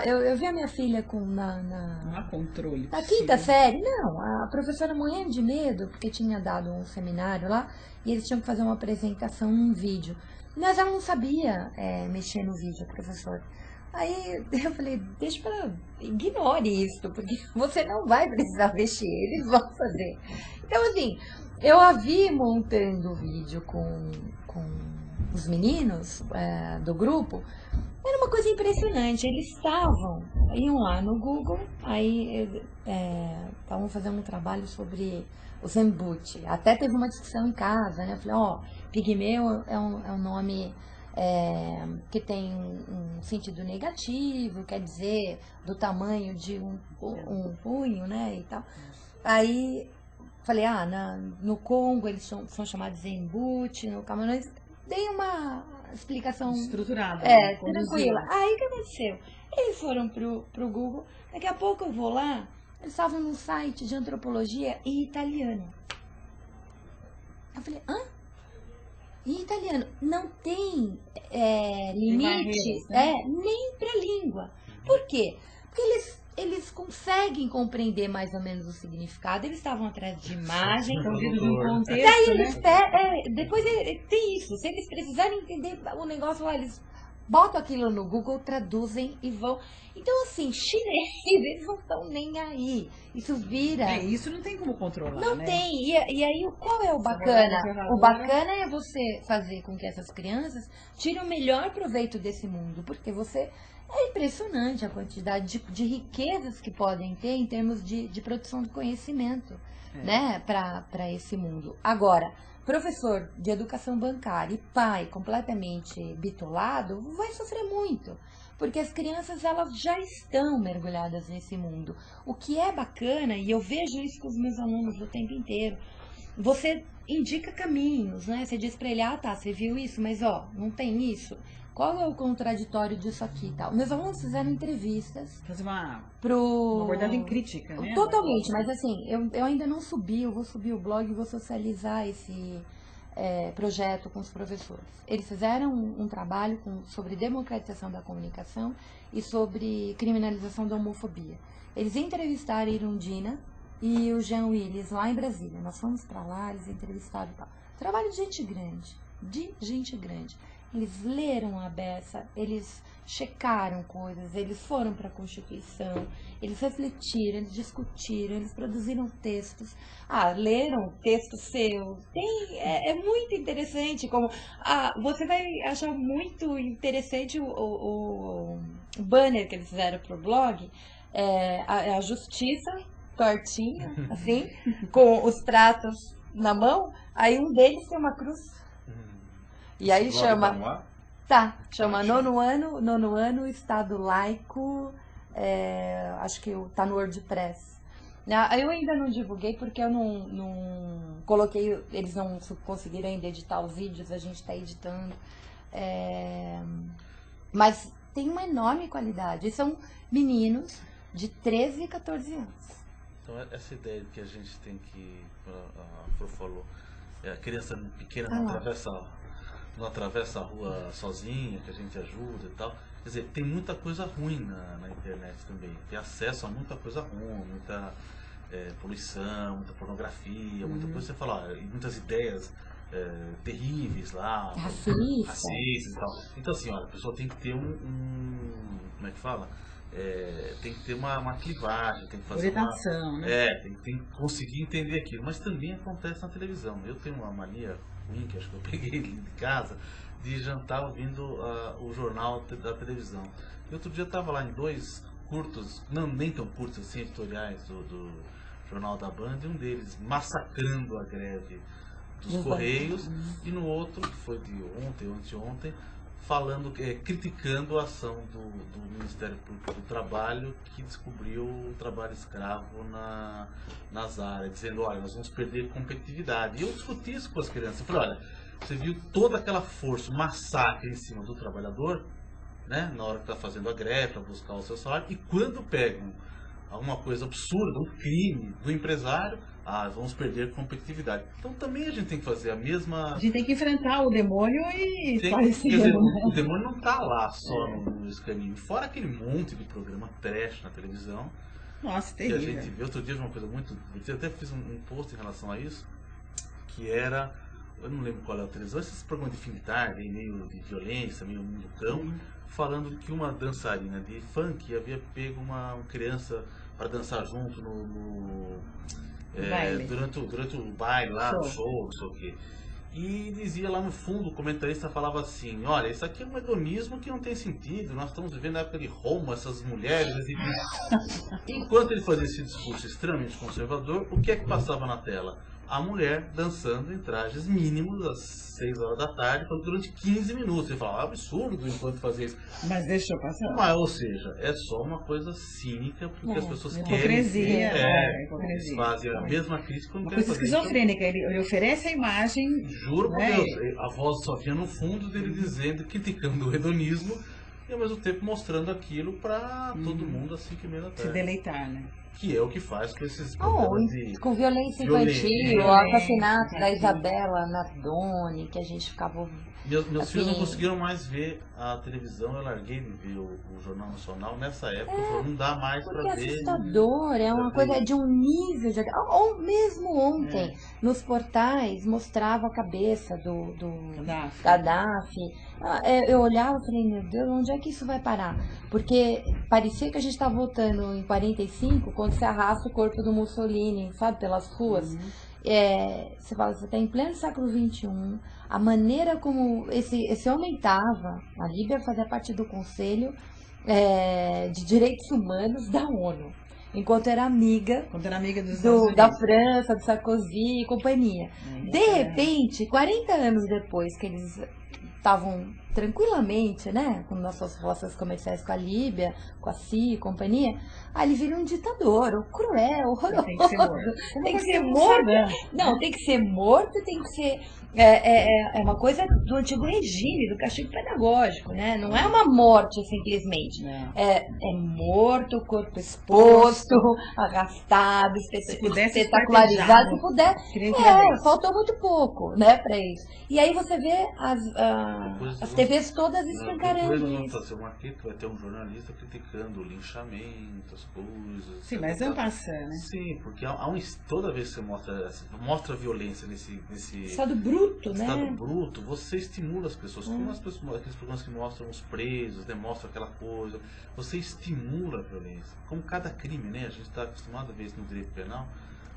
Eu vi a minha filha Não há controle. na quinta série, não. A professora morrendo de medo, porque tinha dado um seminário lá, e eles tinham que fazer uma apresentação, um vídeo. Mas ela não sabia mexer no vídeo, professor. Aí eu falei, ignore isso, porque você não vai precisar mexer, eles vão fazer. Então, assim, eu a vi montando o vídeo com os meninos do grupo. Era uma coisa impressionante. Eles iam lá no Google, aí estavam fazendo um trabalho sobre o Zenboot. Até teve uma discussão em casa, né? Eu falei, pigmeu é um nome que tem um sentido negativo, quer dizer, do tamanho de um punho, né? E tal. Aí falei, no Congo eles são chamados Zenboot, no Camarões. Dei uma explicação estruturada, tranquila. Aí o que aconteceu? Eles foram pro Google, daqui a pouco eu vou lá, eles estavam num site de antropologia em italiano. Eu falei, em italiano? Não tem limite nem pra língua. Por quê? Porque eles conseguem compreender mais ou menos o significado, eles estavam atrás de imagem. No contexto, Daí eles depois tem isso, se eles precisarem entender o negócio lá, eles botam aquilo no Google, traduzem e vão. Então, assim, chineses, eles não estão nem aí. Isso vira. Isso não tem como controlar. Não né? tem. E aí, qual é o bacana? O bacana é você fazer com que essas crianças tirem o melhor proveito desse mundo, porque você. É impressionante a quantidade de riquezas que podem ter em termos de produção de conhecimento, né, para esse mundo. Agora, professor de educação bancária e pai completamente bitolado vai sofrer muito, porque as crianças elas já estão mergulhadas nesse mundo. O que é bacana, e eu vejo isso com os meus alunos o tempo inteiro, você indica caminhos, né? Você diz para ele, você viu isso, mas não tem isso. Qual é o contraditório disso aqui e tal? Meus alunos fizeram entrevistas. Fazer uma uma abordagem crítica, né? Totalmente, mas assim, eu ainda não subi, eu vou subir o blog e vou socializar esse projeto com os professores. Eles fizeram um trabalho sobre democratização da comunicação e sobre criminalização da homofobia. Eles entrevistaram a Irundina e o Jean Willis lá em Brasília. Nós fomos para lá, eles entrevistaram e tal. Trabalho de gente grande. Eles leram a beça, eles checaram coisas, eles foram para a Constituição, eles refletiram, eles discutiram, eles produziram textos. Leram texto seu. É muito interessante. Você vai achar muito interessante o banner que eles fizeram para o blog. A justiça, tortinha, assim, com os traços na mão. Aí um deles tem uma cruz. E aí chama nono ano, Estado Laico, acho que tá no WordPress. Eu ainda não divulguei porque eu não coloquei, eles não conseguiram ainda editar os vídeos, a gente está editando. Mas tem uma enorme qualidade. E são meninos de 13 e 14 anos. Então essa ideia de que a gente tem que, a Fro falou, a criança pequena não atravessa a rua sozinha, que a gente ajuda e tal. Quer dizer, tem muita coisa ruim na internet também. Tem acesso a muita coisa ruim, muita poluição, muita pornografia, muita coisa, você fala, muitas ideias terríveis lá, racistas e tal. Então assim, olha, a pessoa tem que ter como é que fala? tem que ter uma clivagem, tem que fazer Orientação, né? tem que conseguir entender aquilo, mas também acontece na televisão. Eu tenho uma mania ruim, que acho que eu peguei de casa, de jantar ouvindo o jornal da televisão. E outro dia eu estava lá em 2 curtos, não nem tão curtos assim, editoriais do Jornal da Band, e um deles massacrando a greve dos Correios, e no outro, que foi de ontem ou anteontem, falando, criticando a ação do Ministério Público do Trabalho, que descobriu o trabalho escravo nas áreas, dizendo, olha, nós vamos perder competitividade. E eu discuti isso com as crianças. Eu falei, olha, você viu toda aquela força, o massacre em cima do trabalhador, né, na hora que está fazendo a greve para buscar o seu salário, e quando pegam alguma coisa absurda, um crime do empresário, vamos perder competitividade. Então também a gente tem que fazer a mesma... A gente tem que enfrentar o demônio e quer dizer, o demônio não está lá só no escaninho. Fora aquele monte de programa trash na televisão. Nossa, que terrível. a gente vê. Outro dia uma coisa muito... Eu até fiz um post em relação a isso, que era... Eu não lembro qual é a televisão, esses programas de fim de tarde, meio de violência, meio mundo cão, falando que uma dançarina de funk havia pego uma criança para dançar junto durante o baile lá, no show, não sei o quê. E dizia lá no fundo, o comentarista falava assim, olha, isso aqui é um hedonismo que não tem sentido, nós estamos vivendo a época de Roma, essas mulheres... Enquanto ele fazia esse discurso extremamente conservador, o que é que passava na tela? A mulher dançando em trajes mínimos às 6 horas da tarde durante 15 minutos. Ele falava, absurdo enquanto fazia isso. Mas deixou passar. Mas, ou seja, é só uma coisa cínica, porque as pessoas querem... Hipocrisia. Eles fazem a mesma crítica. Uma coisa esquizofrênica. Ele oferece a imagem... Juro por Deus, a voz só vinha no fundo dele dizendo, criticando o hedonismo, e ao mesmo tempo mostrando aquilo para todo mundo às 5h30 da tarde. Se deleitar, né? Que é o que faz com esses com violência infantil, o assassinato da Isabela Nardoni, que a gente ficava... Meus filhos não conseguiram mais ver a televisão, eu larguei de ver o Jornal Nacional nessa época, não dá mais para ver. Porque é assustador, é uma coisa de um nível de... Ou mesmo ontem, nos portais, mostrava a cabeça da Daphne. Eu olhava e falei, meu Deus, onde é que isso vai parar? Porque parecia que a gente estava voltando em 45, quando você arrasta o corpo do Mussolini, sabe, pelas ruas. Você fala, você está em pleno século XXI, a maneira como esse homem estava, a Líbia fazia parte do Conselho de Direitos Humanos da ONU, enquanto era amiga, da França, do Sarkozy e companhia. De repente, 40 anos depois que eles estavam tranquilamente, né, com nossas relações comerciais com a Líbia, com a CIA e companhia, aí ele vira um ditador, cruel, horroroso. Tem que ser morto. Tem que ser morto. Não, tem que ser morto, tem que ser... É uma coisa do antigo regime, do castigo pedagógico, né? Não é uma morte simplesmente. É morto, corpo exposto, arrastado, espetacularizado, se puder. Faltou muito pouco, né, pra isso. E aí você vê as TVs todas escancarando isso. Vai ter um jornalista criticando o linchamento, as coisas. Sim, mas não passa, né? Sim, porque toda vez que você mostra violência nesse estado bruto, né? Estado bruto, você estimula as pessoas. Como aqueles programas que mostram os presos, mostram aquela coisa. Você estimula a violência. Como cada crime, né? A gente está acostumado a ver isso no direito penal.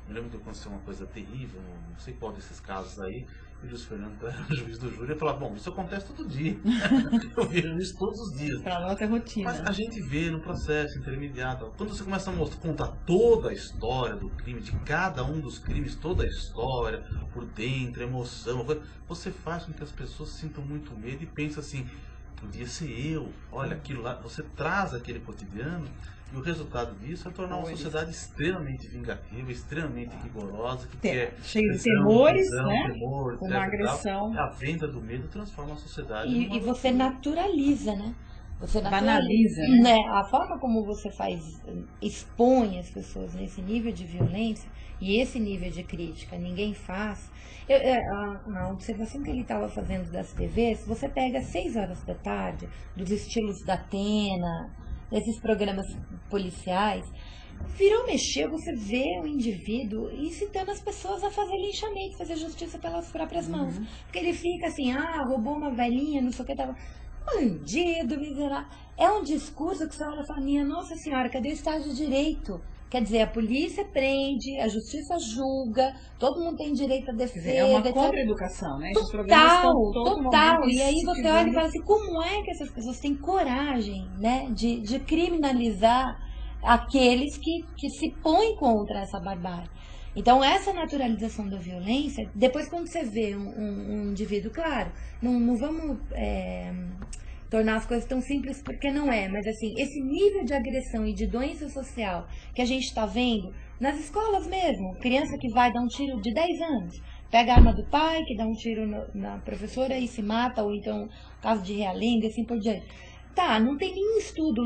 Eu lembro que aconteceu uma coisa terrível, não sei qual desses casos aí. E o Luiz Fernando era o juiz do júri e falava, bom, isso acontece todo dia. Eu vejo isso todos os dias. Pra nós é rotina. Mas a gente vê no processo intermediário. Quando você começa a contar toda a história do crime, de cada um dos crimes, toda a história, por dentro, emoção, você faz com que as pessoas sintam muito medo e pensem assim, podia ser eu, olha aquilo lá, você traz aquele cotidiano. E o resultado disso é tornar uma sociedade extremamente vingativa, extremamente rigorosa, que quer cheio de temores, né? Temor, uma agressão. A venda do medo transforma a sociedade. E você naturaliza, né? Você banaliza, né? A forma como você expõe as pessoas nesse nível de violência e esse nível de crítica, ninguém faz. A observação que ele estava fazendo das TVs, você pega 6 horas da tarde, dos estilos da Atena, esses programas policiais, virou mexer, você vê o indivíduo incitando as pessoas a fazer linchamento, fazer justiça pelas próprias mãos. Porque ele fica assim, roubou uma velhinha, não sei o que, tava... bandido, miserável. É um discurso que você olha e fala, minha Nossa Senhora, cadê o Estado de Direito? Quer dizer, a polícia prende, a justiça julga, todo mundo tem direito à defesa. É uma etc. contra-educação, né? Esses programas estão todo Total. momento E aí você olha e incentivando. fala assim, como é que essas pessoas têm coragem, né, de criminalizar aqueles que se põem contra essa barbárie? Então, essa naturalização da violência, depois quando você vê um indivíduo, claro, não vamos tornar as coisas tão simples porque não é, mas assim, esse nível de agressão e de doença social que a gente está vendo nas escolas mesmo, criança que vai dar um tiro de 10 anos, pega a arma do pai, que dá um tiro na professora e se mata, ou então caso de realenga, assim por diante. Tá, não tem nenhum estudo,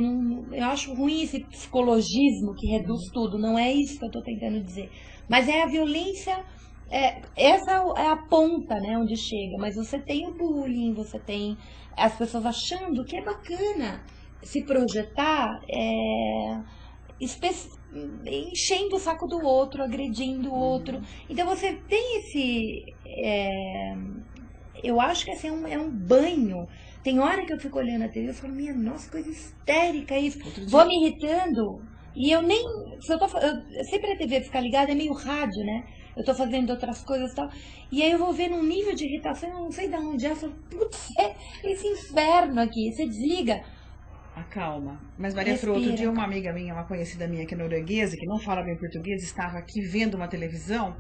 eu acho ruim esse psicologismo que reduz tudo, não é isso que eu estou tentando dizer. Mas é a violência, essa é a ponta, né, onde chega. Mas você tem o bullying, você tem as pessoas achando que é bacana se projetar, enchendo o saco do outro, agredindo o outro. Então você tem esse... eu acho que assim, é um banho. Tem hora que eu fico olhando a TV e falo, minha nossa, coisa histérica isso. Vou me irritando. E eu nem... sempre a TV ficar ligada é meio rádio, né? Eu tô fazendo outras coisas e tal. E aí eu vou ver num nível de irritação, eu não sei de onde é. Eu falo, putz, esse inferno aqui. Você desliga. Acalma. Mas, Maria Fro, outro dia uma amiga minha, uma conhecida minha que é norueguesa, que não fala bem português, estava aqui vendo uma televisão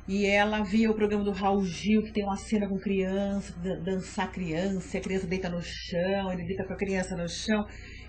e ela via o programa do Raul Gil, que tem uma cena com criança, dançar criança, e a criança deita no chão, ele deita com a criança no chão.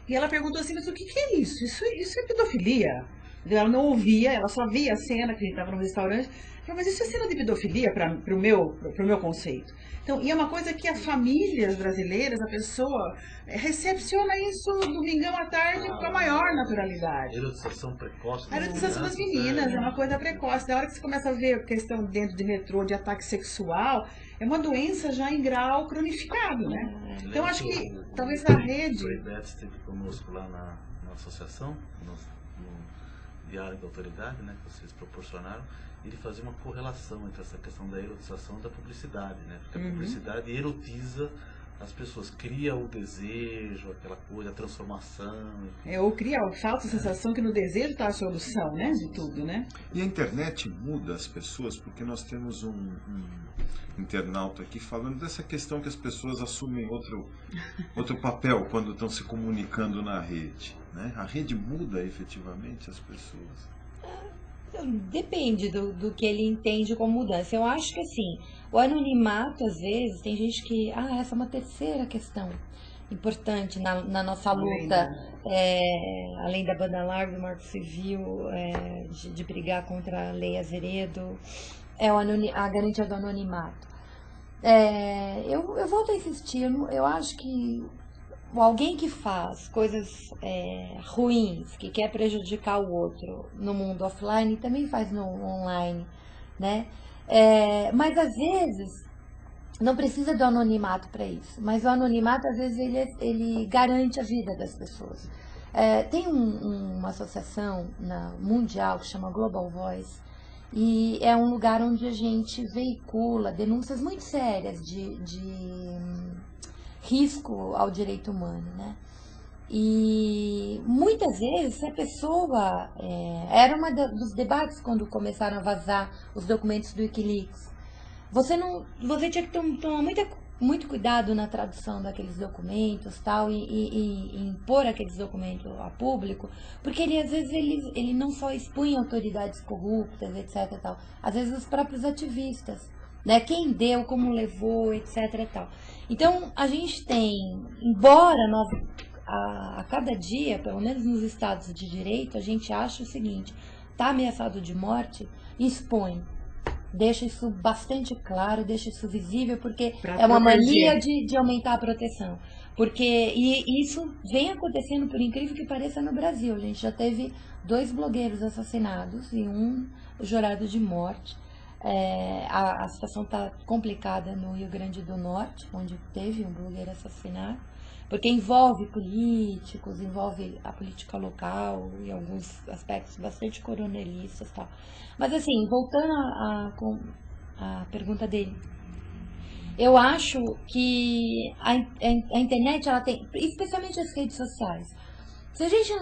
E ela perguntou assim, mas o que é isso? Isso é pedofilia? Ela não ouvia, ela só via a cena, que a gente estava no restaurante. Ela falou, mas isso é cena de pedofilia pro meu conceito. Então, e é uma coisa que as famílias brasileiras, a pessoa recepciona isso domingão à tarde com a maior naturalidade. Erotização precoce. A erotização das meninas é uma coisa precoce. Da hora que você começa a ver a questão dentro de metrô de ataque sexual, é uma doença já em grau cronificado, né? Então, acho que talvez a rede... O Beto esteve conosco lá na associação, no Diário da Autoridade, né, que vocês proporcionaram. Ele fazia uma correlação entre essa questão da erotização e da publicidade, né? Porque a publicidade erotiza as pessoas, cria o desejo, aquela coisa, a transformação. Ou cria a falsa sensação que no desejo está a solução, né, de tudo, né? E a internet muda as pessoas, porque nós temos um internauta aqui falando dessa questão que as pessoas assumem outro papel quando estão se comunicando na rede, né? A rede muda efetivamente as pessoas. Depende do que ele entende como mudança. Eu acho que assim, o anonimato, às vezes, tem gente que... essa é uma terceira questão importante na nossa luta, além da banda larga, do Marco Civil, de brigar contra a Lei Azeredo, a garantia do anonimato. Eu volto a insistir, eu acho que alguém que faz coisas ruins, que quer prejudicar o outro no mundo offline, também faz no online, né? Mas às vezes não precisa do anonimato para isso. Mas o anonimato, às vezes, ele garante a vida das pessoas. Tem uma associação mundial que chama Global Voice, e é um lugar onde a gente veicula denúncias muito sérias de risco ao direito humano, né? E muitas vezes a pessoa... era dos debates quando começaram a vazar os documentos do Wikileaks. Você tinha que tomar muito cuidado na tradução daqueles documentos, tal, e impor aqueles documentos a público, porque às vezes ele não só expunha autoridades corruptas, etc. Tal, às vezes os próprios ativistas, né? Quem deu, como levou, etc. Tal. Então a gente tem, embora nós a cada dia, pelo menos nos estados de direito, a gente acha o seguinte: está ameaçado de morte, expõe. Deixa isso bastante claro, deixa isso visível, porque é uma mania de aumentar a proteção. E isso vem acontecendo, por incrível que pareça, no Brasil. A gente já teve 2 blogueiros assassinados e um jurado de morte. A situação está complicada no Rio Grande do Norte, onde teve um blogueiro assassinado, porque envolve políticos, envolve a política local e alguns aspectos bastante coronelistas e tal. Mas assim, voltando à pergunta dele, Eu acho que a internet, ela tem, especialmente as redes sociais, se a gente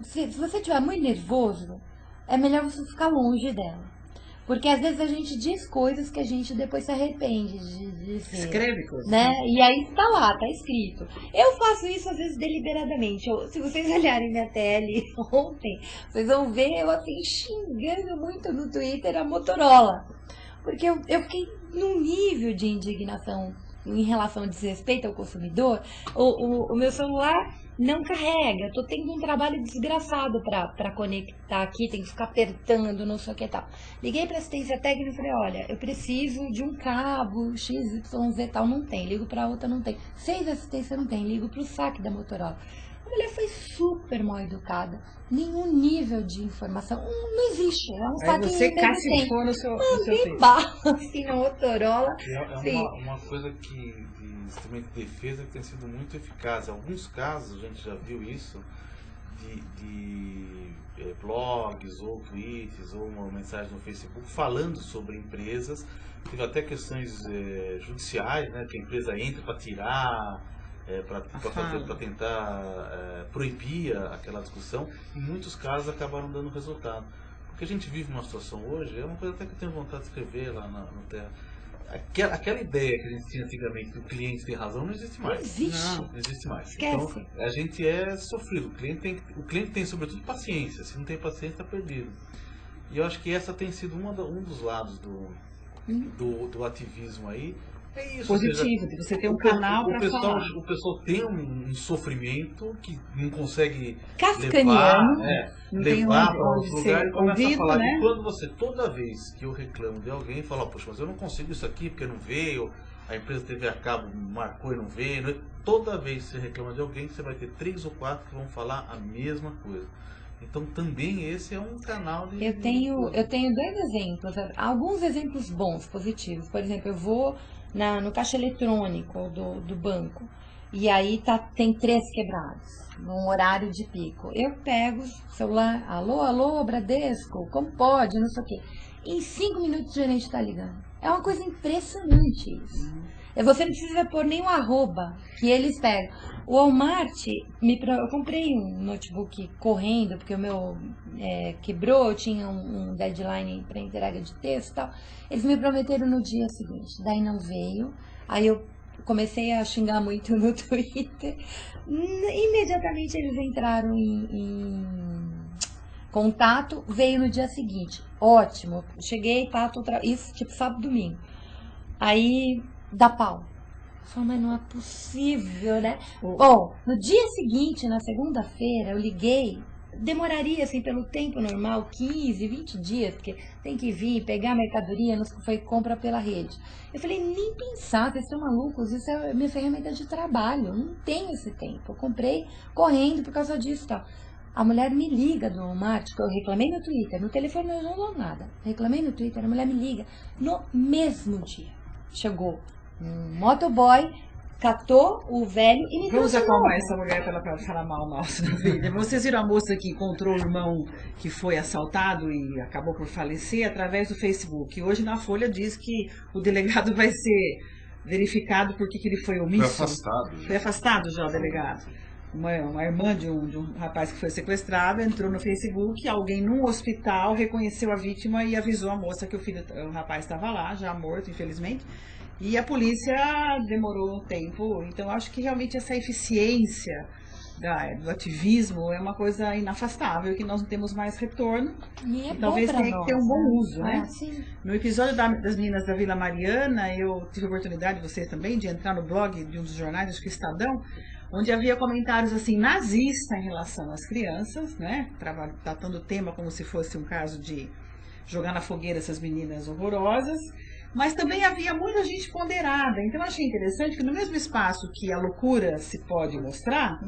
se você estiver muito nervoso, é melhor você ficar longe dela. Porque às vezes a gente diz coisas que a gente depois se arrepende de dizer. Escreve coisas. Né? E aí tá lá, tá escrito. Eu faço isso às vezes deliberadamente. Se vocês olharem minha tele ontem, vocês vão ver eu assim xingando muito no Twitter a Motorola. Porque eu fiquei num nível de indignação em relação ao desrespeito ao consumidor. O meu celular não carrega, tô tendo um trabalho desgraçado para conectar aqui, tem que ficar apertando, não sei o que e tal. Liguei para assistência técnica e falei, olha, eu preciso de um cabo XYZ tal, não tem, ligo para outra, não tem. 6 assistência não tem, ligo para o saque da Motorola. A mulher foi super mal educada, nenhum nível de informação, não existe, é um saque. Aí você cacifou no seu Mandei bala assim na Motorola. É uma coisa que de instrumento de defesa que tem sido muito eficaz. Em alguns casos, a gente já viu isso, de blogs ou tweets ou uma mensagem no Facebook falando sobre empresas. Teve até questões judiciais, né, que a empresa entra para tirar, para tentar proibir aquela discussão. Em muitos casos acabaram dando resultado. Porque a gente vive uma situação hoje, é uma coisa até que eu tenho vontade de escrever lá no Terra. Aquela ideia que a gente tinha antigamente que o cliente tem razão não existe mais. Não existe. Não existe mais. Esquece. Então, a gente é sofrido. O cliente tem sobretudo paciência. Se não tem paciência, está perdido. E eu acho que essa tem sido um dos lados do ativismo aí. É isso. Positivo, de você ter um canal para falar. O pessoal tem um sofrimento que não consegue Cascaneando. levar para outro lugar e começa a falar. Né? E quando você, toda vez que eu reclamo de alguém, fala, poxa, mas eu não consigo isso aqui porque não veio, a empresa TV a cabo marcou e não veio. Toda vez que você reclama de alguém, você vai ter 3 ou 4 que vão falar a mesma coisa. Então também esse é um canal de... Eu tenho 2 exemplos, alguns exemplos bons, positivos. Por exemplo, eu vou no caixa eletrônico do banco e aí tem 3 quebrados num horário de pico. Eu pego o celular, alô, Bradesco, como pode, não sei o quê. Em 5 minutos o gerente está ligando. É uma coisa impressionante isso. Você não precisa pôr nem um arroba que eles pegam. O Walmart, eu comprei um notebook correndo, porque o meu quebrou, eu tinha um deadline para entrega de texto e tal. Eles me prometeram no dia seguinte, daí não veio. Aí eu comecei a xingar muito no Twitter. Imediatamente eles entraram em contato, veio no dia seguinte. Ótimo, cheguei, isso tipo sábado, domingo. Aí dá pau. Eu falo, mas não é possível, né? Bom, no dia seguinte, na segunda-feira, eu liguei. Demoraria, assim, pelo tempo normal, 15, 20 dias, porque tem que vir, pegar a mercadoria, não foi compra pela rede. Eu falei, nem pensar, vocês estão malucos, isso é minha ferramenta de trabalho, eu não tenho esse tempo. Eu comprei correndo por causa disso e tal. A mulher me liga do Walmart, que eu reclamei no Twitter, no telefone eu não dou nada. Reclamei no Twitter, a mulher me liga no mesmo dia. Chegou um motoboy, catou o velho e me Vamos acalmar essa mulher para ela falar mal nossa vida. Vocês viram a moça que encontrou o irmão que foi assaltado e acabou por falecer através do Facebook. Hoje na Folha diz que o delegado vai ser verificado porque que ele foi omisso. Foi afastado. Foi afastado já o delegado. Uma irmã de um rapaz que foi sequestrado entrou no Facebook, alguém num hospital reconheceu a vítima e avisou a moça que o rapaz estava lá, já morto, infelizmente. E a polícia demorou um tempo. Então, acho que realmente essa eficiência do ativismo é uma coisa inafastável, que nós não temos mais retorno. E talvez tenha que ter um bom uso, né? Sim. No episódio das meninas da Vila Mariana, eu tive a oportunidade, você também, de entrar no blog de um dos jornais, acho que Estadão, onde havia comentários assim, nazistas em relação às crianças, né? Tratando o tema como se fosse um caso de jogar na fogueira essas meninas horrorosas. Mas também havia muita gente ponderada. Então, eu achei interessante que no mesmo espaço que a loucura se pode mostrar,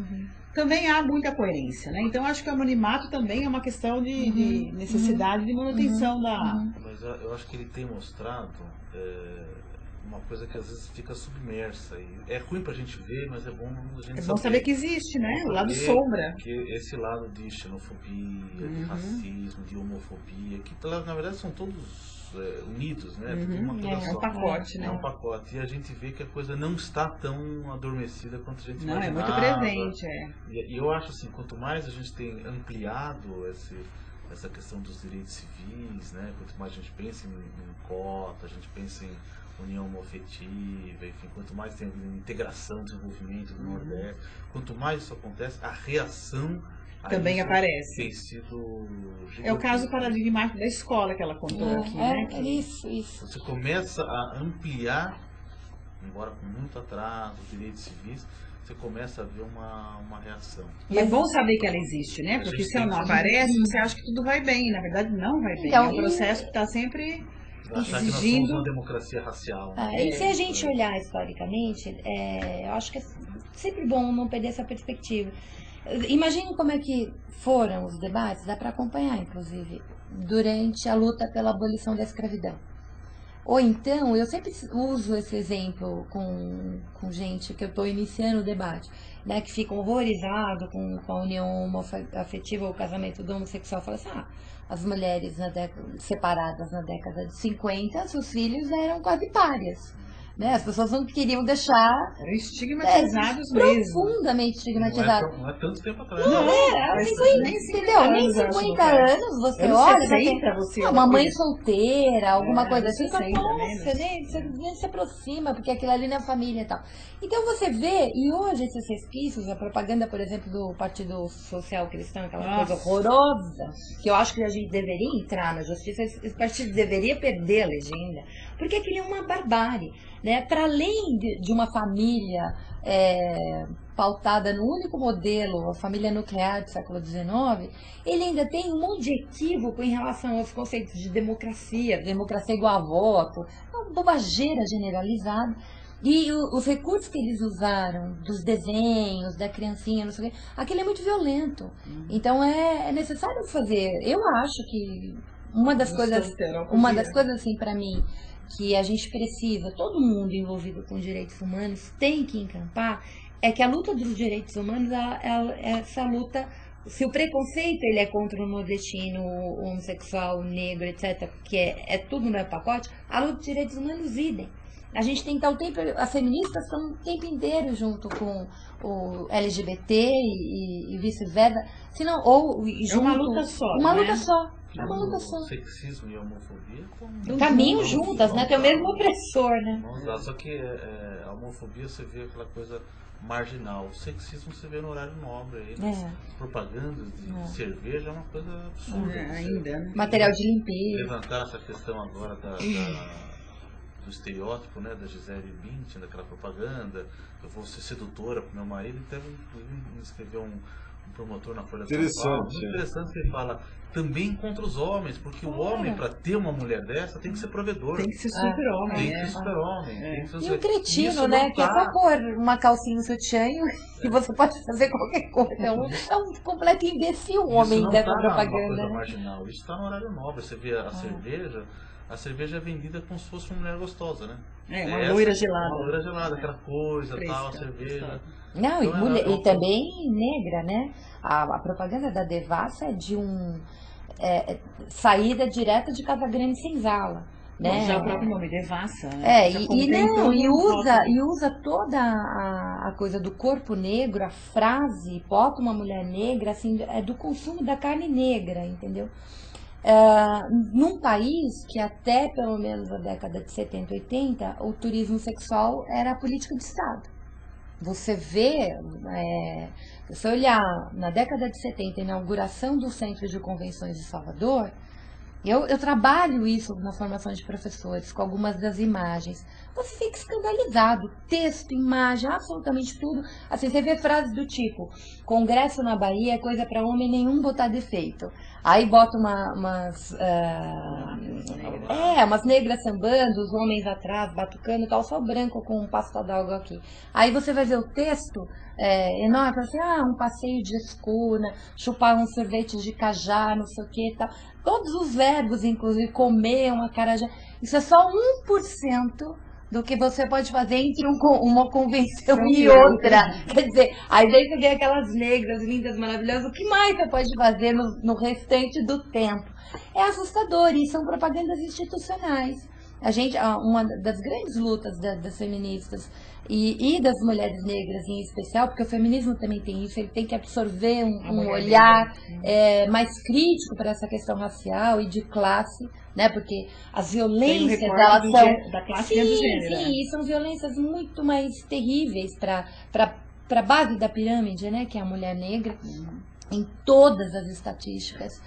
também há muita coerência, né? Então, acho que o anonimato também é uma questão de necessidade de manutenção da... Mas eu acho que ele tem mostrado uma coisa que às vezes fica submersa. E é ruim pra gente ver, mas é bom a gente É bom saber que existe, né? O lado sombra. Que esse lado de xenofobia, de racismo, de homofobia, que na verdade são todos unidos, né? Tudo uma coisa É só. um pacote, né? É um pacote. E a gente vê que a coisa não está tão adormecida quanto a gente Não, é imaginava. muito presente, é. E eu acho assim, quanto mais a gente tem ampliado essa questão dos direitos civis, né? Quanto mais a gente pensa em cota, a gente pensa em união homoafetiva, enfim, quanto mais tem integração, desenvolvimento do Nordeste, quanto mais isso acontece, a reação a Também isso aparece. tem sido É o caso paradigmático da escola que ela contou aqui, né? Que Isso. Você começa a ampliar, embora com muito atraso, os direitos civis, você começa a ver uma reação. E é bom saber que ela existe, né? Porque se ela não aparece, você acha que tudo vai bem. Na verdade, não vai bem. Então, É um processo que está sempre Achar que nós somos exigindo. uma democracia racial. Né? E se a gente olhar historicamente, eu acho que é sempre bom não perder essa perspectiva. Imagine como é que foram os debates, dá para acompanhar, inclusive, durante a luta pela abolição da escravidão. Ou então, eu sempre uso esse exemplo com gente que eu estou iniciando o debate, né, que fica horrorizado com a união homoafetiva ou o casamento do homossexual. Fala assim, as mulheres separadas na década de 50, seus filhos eram quase párias. Né? As pessoas não queriam deixar... Eram estigmatizados mesmo. Profundamente estigmatizados. Não é tanto tempo atrás. Não, entendeu? Nem 50 anos você olha... 60, você uma mãe solteira, alguma coisa assim, 60, nossa, você nem se aproxima, porque aquilo ali não é família e tal. Então você vê, e hoje esses resquícios, a propaganda, por exemplo, do Partido Social Cristão, aquela coisa horrorosa, que eu acho que a gente deveria entrar na justiça, esse partido deveria perder a legenda, porque aquilo é uma barbárie. Né? Para além de uma família pautada no único modelo, a família nuclear do século XIX, ele ainda tem um monte de equívoco em relação aos conceitos de democracia igual a voto, uma bobageira generalizada. E os recursos que eles usaram, dos desenhos, da criancinha, não sei o quê, aquilo é muito violento. Então é necessário fazer. Eu acho que uma das coisas assim para mim, que a gente precisa, todo mundo envolvido com direitos humanos tem que encampar, é que a luta dos direitos humanos essa luta, se o preconceito ele é contra o nordestino, o homossexual, o negro, etc., que é tudo no pacote, a luta dos direitos humanos idem. A gente tem que estar o tempo, as feministas estão o tempo inteiro junto com o LGBT e vice-versa, senão, ou junto, uma luta só. Uma né? luta só. É uma luta só. O sexismo e a homofobia caminham juntas, né? Tem o mesmo opressor, né? Só que a homofobia você vê aquela coisa marginal. O sexismo você vê no horário nobre aí. As propagandas de cerveja é uma coisa absurda. Ainda, né? Material de limpeza. Levantar essa questão agora do estereótipo, né, da Gisele Bündchen, daquela propaganda. Eu vou ser sedutora pro meu marido. Então, me escreveu um promotor na Folha de São Paulo. Muito interessante que ele fala também contra os homens, porque o homem, para ter uma mulher dessa, tem que ser provedor. Tem que ser super-homem. Tem que ser super-homem. E o cretino, né? Que é só pôr uma calcinha no sutiã e você pode fazer qualquer coisa. É um completo imbecil o homem dessa propaganda. Né? Marginal. Isso está no horário nobre. Você vê a cerveja é vendida como se fosse uma mulher gostosa, né? Uma loira gelada. Uma loira gelada, aquela coisa, fresca, tal, a cerveja. Não, então, e também negra, né? A propaganda da Devassa é de saída direta de Casa Grande Senzala. Né? Já o próprio nome, Devassa. Né? E usa toda a coisa do corpo negro, a frase, bota uma mulher negra, assim, é do consumo da carne negra, entendeu? Num país que até pelo menos a década de 70, 80, o turismo sexual era a política de Estado. Você vê, se você olhar na década de 70, a inauguração do Centro de Convenções de Salvador, eu trabalho isso na formação de professores, com algumas das imagens. Você fica escandalizado. Texto, imagem, absolutamente tudo. Assim, você vê frases do tipo, Congresso na Bahia é coisa para homem nenhum botar defeito. Aí bota umas negras sambando, os homens atrás, batucando e tal, só branco com um passo d'água aqui. Aí você vai ver o texto enorme, assim, um passeio de escuna, chupar um sorvete de cajá, não sei o que e tal. Todos os verbos, inclusive, comer uma acarajé. Isso é só 1% do que você pode fazer entre uma convenção e outra. Quer dizer, aí daí você vê aquelas negras lindas, maravilhosas, o que mais você pode fazer no restante do tempo? É assustador, e são propagandas institucionais. Uma das grandes lutas das feministas e das mulheres negras em especial, porque o feminismo também tem isso, ele tem que absorver um olhar mais crítico para essa questão racial e de classe, né? Porque as violências, elas são... da classe e do gênero. Sim, são violências muito mais terríveis para a base da pirâmide, né? Que é a mulher negra, em todas as estatísticas,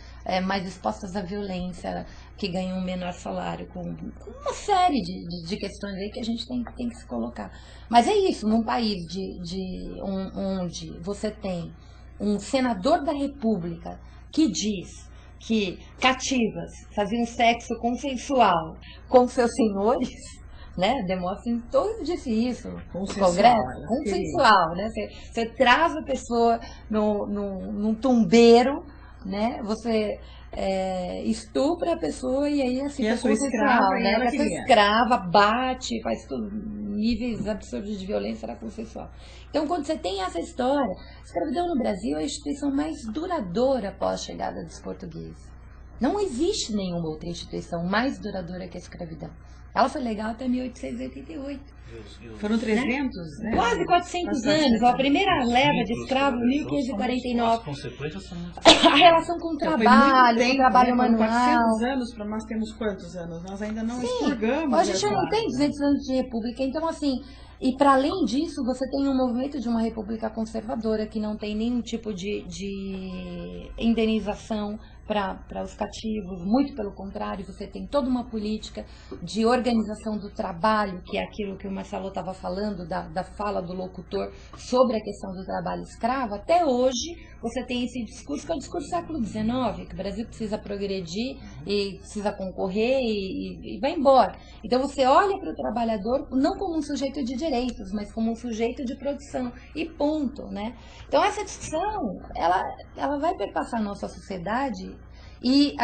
mais expostas à violência, que ganham um menor salário, com uma série de questões aí que a gente tem que se colocar. Mas é isso, num país onde você tem um senador da República que diz que cativas faziam sexo consensual com seus senhores, né? Demóstenes todo disse isso no Congresso, consensual, né? Você traz a pessoa num tumbeiro, né? Você estupra a pessoa e aí assim, a sua escrava, né? A sua escrava bate, faz tudo, níveis absurdos de violência era consensual. Então, quando você tem essa história, a escravidão no Brasil é a instituição mais duradoura após a chegada dos portugueses. Não existe nenhuma outra instituição mais duradoura que a escravidão. Ela foi legal até 1888. Foram 300, né? Quase 400 anos. A primeira leva de escravos, 1549. As consequências são muito... A relação com o trabalho, com o trabalho manual. 400 anos, para nós temos quantos anos? Nós ainda não expurgamos. A gente já não tem 200 anos de república. Então, assim, e para além disso, você tem um movimento de uma república conservadora que não tem nenhum tipo de indenização para os cativos, muito pelo contrário, você tem toda uma política de organização do trabalho, que é aquilo que o Marcelo estava falando, da fala do locutor sobre a questão do trabalho escravo. Até hoje você tem esse discurso, que é o discurso do século XIX, que o Brasil precisa progredir e precisa concorrer e vai embora. Então você olha para o trabalhador não como um sujeito de direitos, mas como um sujeito de produção, e ponto, né? Então essa discussão, ela vai perpassar a nossa sociedade. E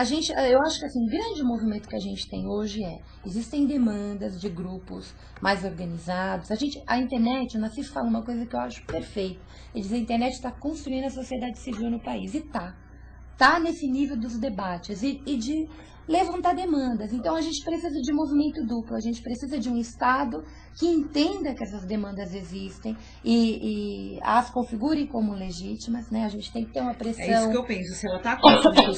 eu acho que assim, o grande movimento que a gente tem hoje existem demandas de grupos mais organizados. A internet, o Nassif fala uma coisa que eu acho perfeita. Ele diz que a internet está construindo a sociedade civil no país. E tá nesse nível dos debates e de levantar demandas. Então a gente precisa de movimento duplo, a gente precisa de um Estado que entenda que essas demandas existem e as configure como legítimas, né? A gente tem que ter uma pressão. É isso que eu penso, se ela está construindo a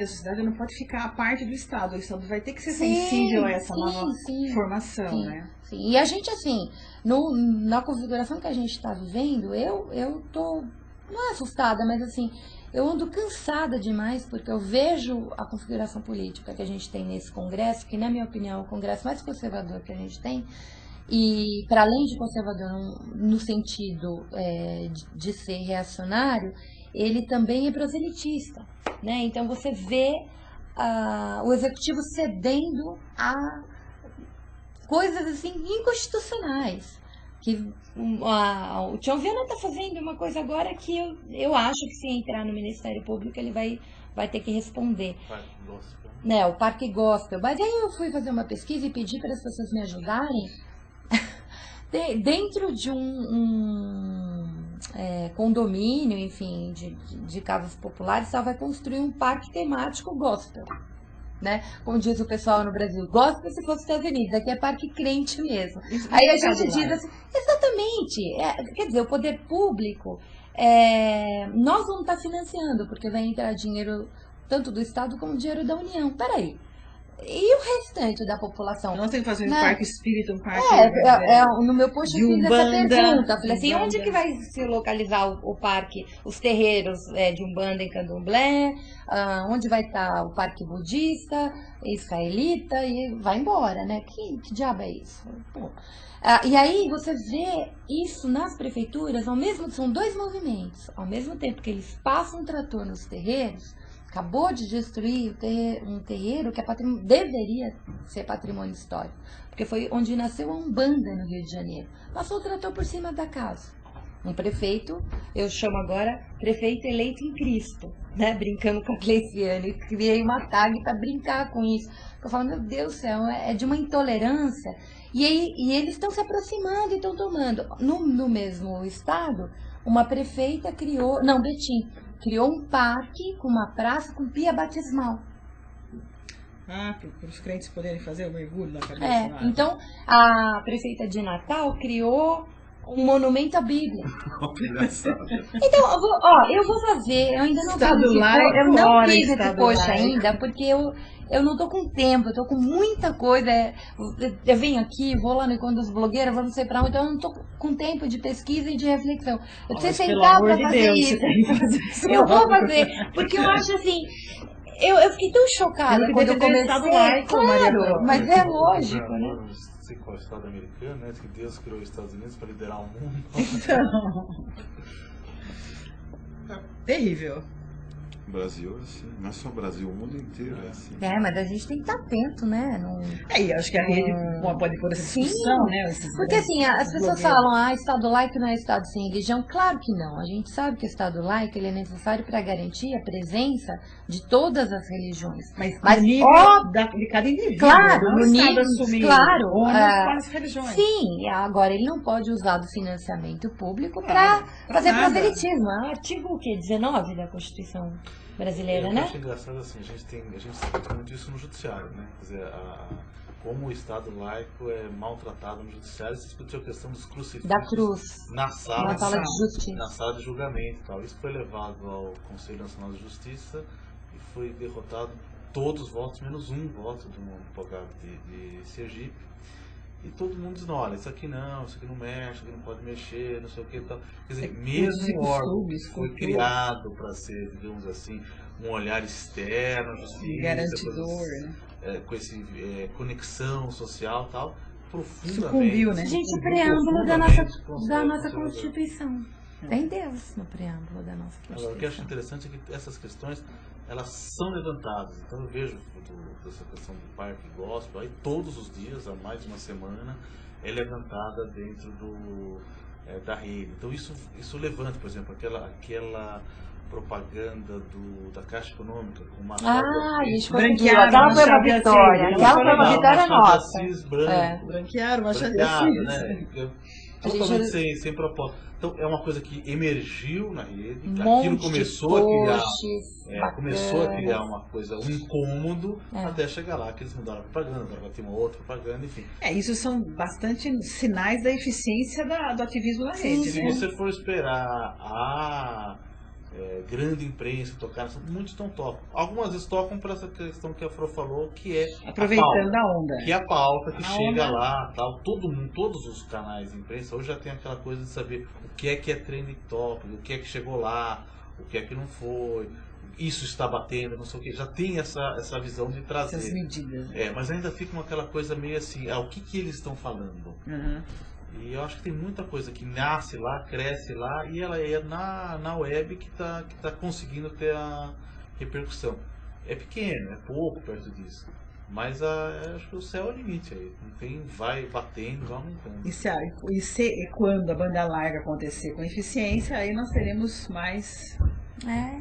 sociedade não pode ficar à parte do Estado, o Estado vai ter que ser sensível a essa nova formação, né? Sim. E a gente, assim, na configuração que a gente está vivendo, eu tô, não é assustada, mas assim, eu ando cansada demais, porque eu vejo a configuração política que a gente tem nesse Congresso, que na minha opinião é o Congresso mais conservador que a gente tem, e para além de conservador no sentido de ser reacionário, ele também é proselitista, né? Então você vê o Executivo cedendo a coisas assim inconstitucionais. Que o Tião Viana está fazendo uma coisa agora que eu acho que se entrar no Ministério Público ele vai ter que responder. O Parque Gospel. Mas aí eu fui fazer uma pesquisa e pedi para as pessoas me ajudarem. Dentro de condomínio, enfim, de casas populares, ela vai construir um parque temático gospel. Né? Como diz o pessoal no Brasil, gosta se fosse Estados Unidos, aqui é parque crente mesmo. Aí a gente diz assim, exatamente, quer dizer, o poder público, nós vamos estar financiando, porque vai entrar dinheiro tanto do Estado como dinheiro da União. Peraí, e o restante da população? Nós temos que fazer um parque espírita, um parque... no meu post eu fiz essa pergunta. Falei assim, onde que vai se localizar o parque, os terreiros de Umbanda em Candomblé, onde vai estar o parque budista, israelita, e vai embora, né? Que diabo é isso? E aí você vê isso nas prefeituras, são dois movimentos, ao mesmo tempo que eles passam um trator nos terreiros. Acabou de destruir um terreiro que deveria ser patrimônio histórico, porque foi onde nasceu a Umbanda no Rio de Janeiro. Passou o trator por cima da casa. Um prefeito, eu chamo agora prefeito eleito em Cristo, né? Brincando com a Cleiciane. E criei uma tag para brincar com isso. Eu falo, meu Deus do céu, é de uma intolerância. E eles estão se aproximando e estão tomando. No mesmo estado, uma prefeita criou, não, Betim, criou um parque com uma praça com pia batismal. Ah, para os crentes poderem fazer o mergulho na cabeça. Então, a prefeita de Natal criou um monumento à Bíblia. Então, eu vou fazer, eu ainda não eu não fiz esse post ainda, porque eu não tô com tempo, eu tô com muita coisa. Eu venho aqui, vou lá no Encontro das Blogueiras, vou não sei pra onde, então eu não tô com tempo de pesquisa e de reflexão. Eu preciso sentar pra fazer isso. Eu vou fazer, porque eu acho assim. Eu fiquei tão chocada quando eu comecei. Claro, mas é lógico, né? Sei qual é o Estado americano, né? Que Deus criou os Estados Unidos para liderar o mundo. Então. Terrível. O Brasil é assim, não é só o Brasil, o mundo inteiro é assim. Mas a gente tem que estar atento, né? Eu acho que a rede pode pôr essa discussão, né? Porque assim, as pessoas falam, Estado laico não é Estado sem religião. Claro que não. A gente sabe que o Estado laico ele é necessário para garantir a presença de todas as religiões. Mas no nível de cada indivíduo. Claro, no nível, claro. As religiões. Sim, agora ele não pode usar do financiamento público para fazer proselitismo. É o artigo 19 da Constituição brasileira, né? Eu acho engraçado assim, a gente discute muito isso no judiciário, né? Quer dizer, como o Estado laico é maltratado no judiciário, se discutiu a questão dos crucifixos da cruz na sala de justiça, na sala de julgamento e tal. Isso foi levado ao Conselho Nacional de Justiça e foi derrotado todos os votos, menos um voto do advogado de Sergipe. E todo mundo diz, não, olha, isso aqui não mexe, isso aqui não pode mexer, não sei o que e tal. Quer dizer, mesmo o órgão foi criado para ser, digamos assim, um olhar externo, justiça, garantidor, né? Com esse conexão social e tal, profundamente. Sucumbiu, né? Gente, o preâmbulo da nossa Constituição. Tem Deus no preâmbulo da nossa Constituição. Agora, o que eu acho interessante é que essas questões, elas são levantadas. Então eu vejo dessa questão do parque gospel, aí todos os dias, há mais de uma semana, é levantada dentro da rede. Então isso levanta, por exemplo, aquela propaganda da Caixa Econômica com uma aquela foi uma vitória. Aquela foi uma vitória nossa. Branquearam, Machado de Assis. Né? Totalmente sem propósito. Então é uma coisa que emergiu na rede, aquilo começou a criar uma coisa, um incômodo, até chegar lá que eles mudaram a propaganda, agora vai ter uma outra propaganda, enfim. Isso são bastante sinais da eficiência do ativismo na rede. Se você for esperar grande imprensa tocar, muitos não tocam. Algumas vezes tocam por essa questão que a Fro falou, que é aproveitando a onda. Que é a pauta que chega lá, tal. Todos os canais de imprensa hoje já tem aquela coisa de saber o que é trending topic, o que é que chegou lá, o que é que não foi, isso está batendo, não sei o que. Já tem essa visão de trazer. Essas medidas. Mas ainda fica aquela coisa meio assim, o que eles estão falando? Uhum. E eu acho que tem muita coisa que nasce lá, cresce lá, e ela é na web que tá conseguindo ter a repercussão. É pequeno, é pouco perto disso. Mas acho que o céu é o limite aí. Vai batendo, vai aumentando. E quando a banda larga acontecer com eficiência, aí nós teremos mais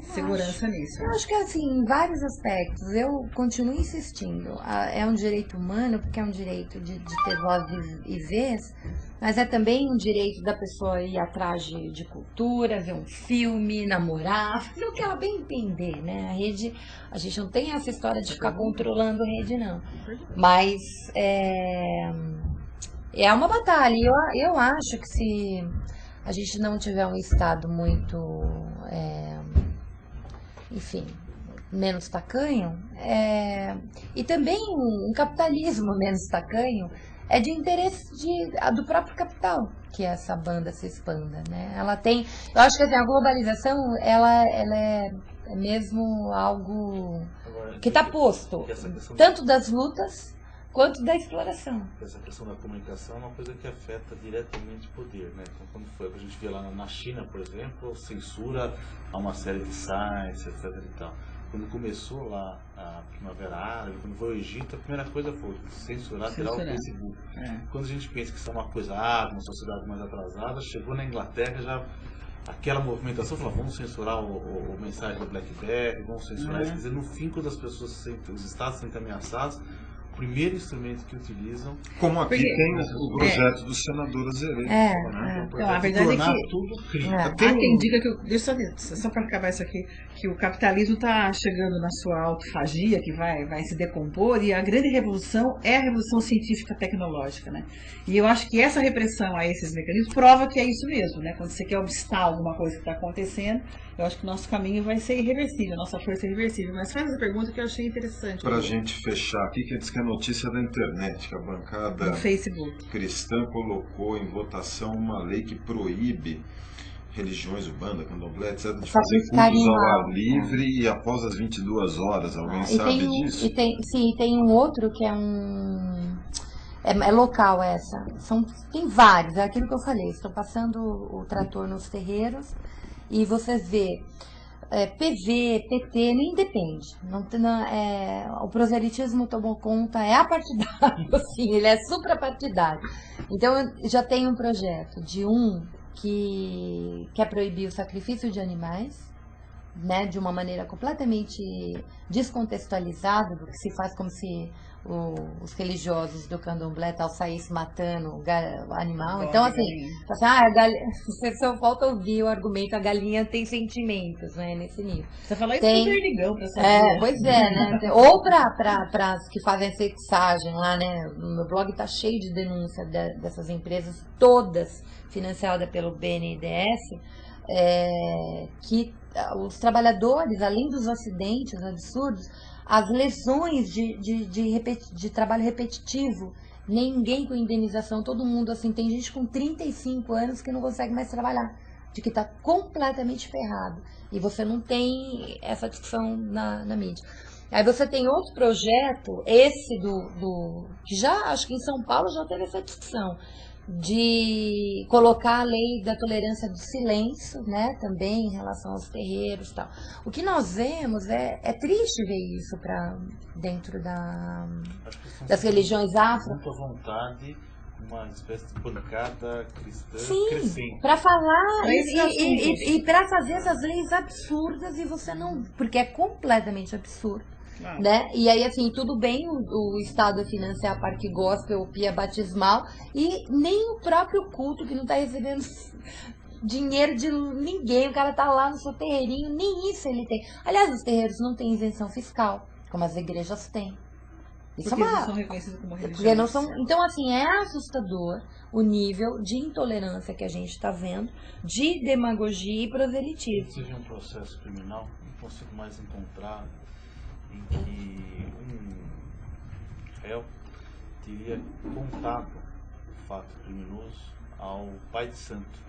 segurança nisso. Eu acho que assim, em vários aspectos, eu continuo insistindo. É um direito humano, porque é um direito de ter voz e vez, mas é também um direito da pessoa ir atrás de cultura, ver um filme, namorar, fazer o que ela bem entender, né? A gente não tem essa história de ficar controlando a rede, não. Mas é uma batalha. Eu acho que se a gente não tiver um Estado muito, enfim, menos tacanho, e também um capitalismo menos tacanho, é de interesse do próprio capital que essa banda se expanda, né? Ela tem, eu acho que assim, a globalização, ela é mesmo algo que está posto, tanto das lutas quanto da exploração. Essa questão da comunicação é uma coisa que afeta diretamente o poder, né? Então, quando a gente vê lá na China, por exemplo, censura a uma série de sites, etc. e tal. quando começou lá a Primavera Árabe, quando foi o Egito, a primeira coisa foi censurar, tirar o Facebook. Quando a gente pensa que isso é uma coisa uma sociedade mais atrasada, chegou na Inglaterra já aquela movimentação, falou, vamos censurar o mensagem do BlackBerry, vamos censurar isso. Quer dizer, no fim, quando as pessoas, os estados se sentem ameaçados, o primeiro instrumento que utilizam... Como aqui tem o projeto do senador Azeredo. Então, a verdade é que tudo crime. há quem diga que, deixa só para acabar isso aqui, que o capitalismo está chegando na sua autofagia, que vai se decompor, e a grande revolução é a revolução científica tecnológica, né? E eu acho que essa repressão a esses mecanismos prova que é isso mesmo, né? Quando você quer obstar alguma coisa que está acontecendo, eu acho que o nosso caminho vai ser irreversível, a nossa força é irreversível. Mas faz essa pergunta que eu achei interessante. Para a gente fechar aqui, que diz que é notícia da internet, que a bancada no Facebook cristã colocou em votação uma lei que proíbe religiões, Umbanda, Candomblé, etc., de fazer cultos ao ar livre e após as 22 horas. Alguém sabe disso? Tem um outro que é é local essa. Tem vários, é aquilo que eu falei. Estão passando o trator nos terreiros e você vê PV, PT, nem depende. O proselitismo tomou conta, é apartidário, assim, ele é suprapartidário. Então, já tem um projeto de que quer proibir o sacrifício de animais, né, de uma maneira completamente descontextualizada, do que se faz como se os religiosos do candomblé tal saíssem matando o animal. Então, assim, você só falta ouvir o argumento, a galinha tem sentimentos, né, nesse nível. Você falou isso pro Perdigão, pra saber. Pois é, né? Ou para as que fazem sexagem lá, né? O meu blog tá cheio de denúncia dessas empresas, todas financiadas pelo BNDES, que os trabalhadores, além dos acidentes absurdos, as lesões de trabalho repetitivo, ninguém com indenização, todo mundo, assim, tem gente com 35 anos que não consegue mais trabalhar, de que está completamente ferrado, e você não tem essa discussão na mídia. Aí você tem outro projeto, esse que já, acho que em São Paulo já teve essa discussão, de colocar a lei da tolerância do silêncio, né, também em relação aos terreiros e tal. O que nós vemos é triste ver isso para dentro das religiões afro. Muita vontade, uma espécie de bancada cristã crescente. Para falar e para fazer essas leis absurdas e você não, porque é completamente absurdo. Né? E aí, assim, tudo bem o Estado financiar Parque Gospel, Pia Batismal, e nem o próprio culto, que não está recebendo dinheiro de ninguém, o cara tá lá no seu terreirinho, nem isso ele tem. Aliás, os terreiros não têm isenção fiscal, como as igrejas têm. Isso porque eles são reconhecidos como religiões. Porque não são. Então, assim, é assustador o nível de intolerância que a gente está vendo, de demagogia e proselitismo. Se um processo criminal, não consigo mais encontrar em que um réu teria contado o fato criminoso ao pai de santo.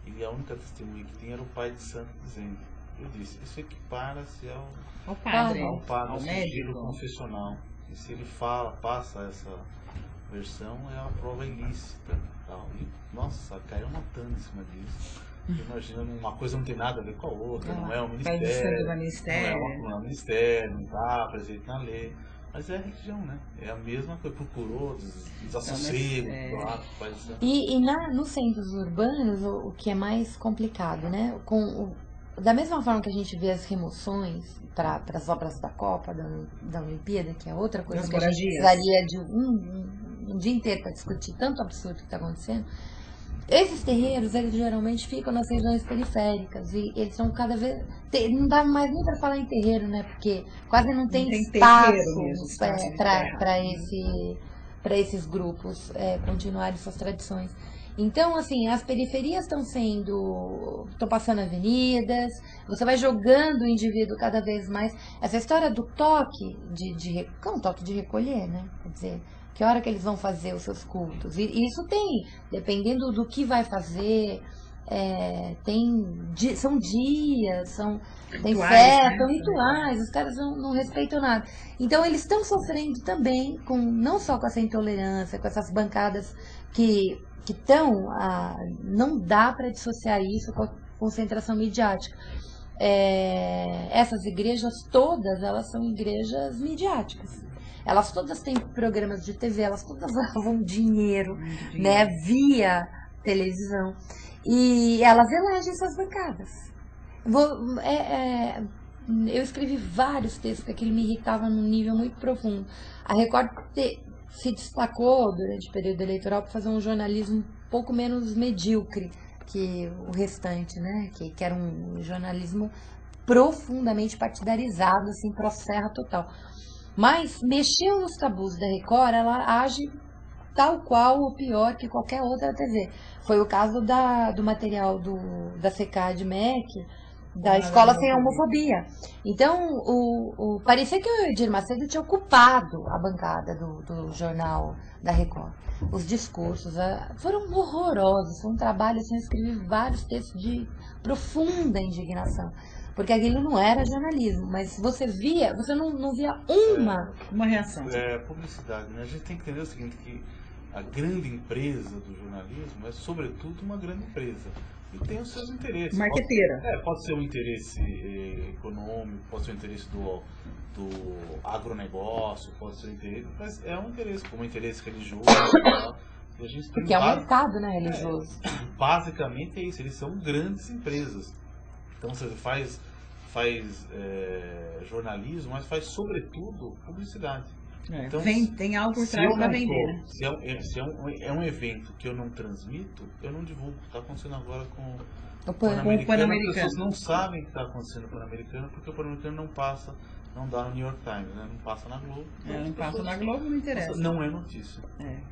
E a única testemunha que tinha era o pai de santo dizendo. Eu disse, isso equipara-se ao padre, ao médico confessional. E se ele passa essa versão, é uma prova ilícita. Tal. E, nossa, caiu matando em cima disso. Imagina, uma coisa não tem nada a ver com a outra, não é um ministério, não é um ministério, não está presente na lei, mas é a religião, né? É a mesma coisa, procurou desassossego, E nos centros urbanos, o que é mais complicado, né? Da mesma forma que a gente vê as remoções para as obras da Copa, da Olimpíada, que é outra coisa que a gente precisaria de um dia inteiro para discutir tanto absurdo que está acontecendo. Esses terreiros, eles geralmente ficam nas regiões periféricas e eles são cada vez... Não dá mais nem para falar em terreiro, né? Porque quase não tem espaço para esses grupos continuarem suas tradições. Então, assim, as periferias estão passando avenidas, você vai jogando o indivíduo cada vez mais. Essa história do toque, é um toque de recolher, né? Quer dizer, que hora que eles vão fazer os seus cultos? E isso tem, dependendo do que vai fazer, são dias, tem festa, são rituais, os caras não respeitam nada. Então eles estão sofrendo também, não só com essa intolerância, com essas bancadas que estão, não dá para dissociar isso com a concentração midiática. essas igrejas todas, elas são igrejas midiáticas. Elas todas têm programas de TV, elas todas lavam dinheiro, né, via televisão. E elas elegem essas bancadas. Eu escrevi vários textos que aquilo me irritava num nível muito profundo. A Record se destacou durante o período eleitoral para fazer um jornalismo um pouco menos medíocre que o restante, né? Que era um jornalismo profundamente partidarizado, assim, pro serra total. Mas mexeu nos tabus da Record, ela age tal qual ou pior que qualquer outra TV. Foi o caso do material da CECAD MEC, da Escola Sem Homofobia. Então, parecia que o Edir Macedo tinha ocupado a bancada do jornal da Record. Os discursos foram horrorosos. Foi um trabalho, assim, eu escrevi vários textos de profunda indignação. Porque aquilo não era jornalismo, mas você não via uma reação. Publicidade, né? A gente tem que entender o seguinte, que a grande empresa do jornalismo é, sobretudo, uma grande empresa. E tem os seus interesses. Marqueteira. Pode ser um interesse econômico, pode ser um interesse do agronegócio, pode ser um interesse, mas é um interesse, como um interesse religioso. E a gente porque é um mercado, né, religioso. Basicamente é isso, eles são grandes empresas. Então você faz jornalismo, mas faz sobretudo publicidade. Então, tem algo por trás para vender, né? Se é um evento que eu não transmito, eu não divulgo. Está acontecendo agora com o Pan-Americano. As pessoas não sabem o que está acontecendo no Pan-Americano, porque o Pan-Americano não dá no New York Times, né? Não passa na Globo. Não passa na Globo, não interessa. Não é notícia.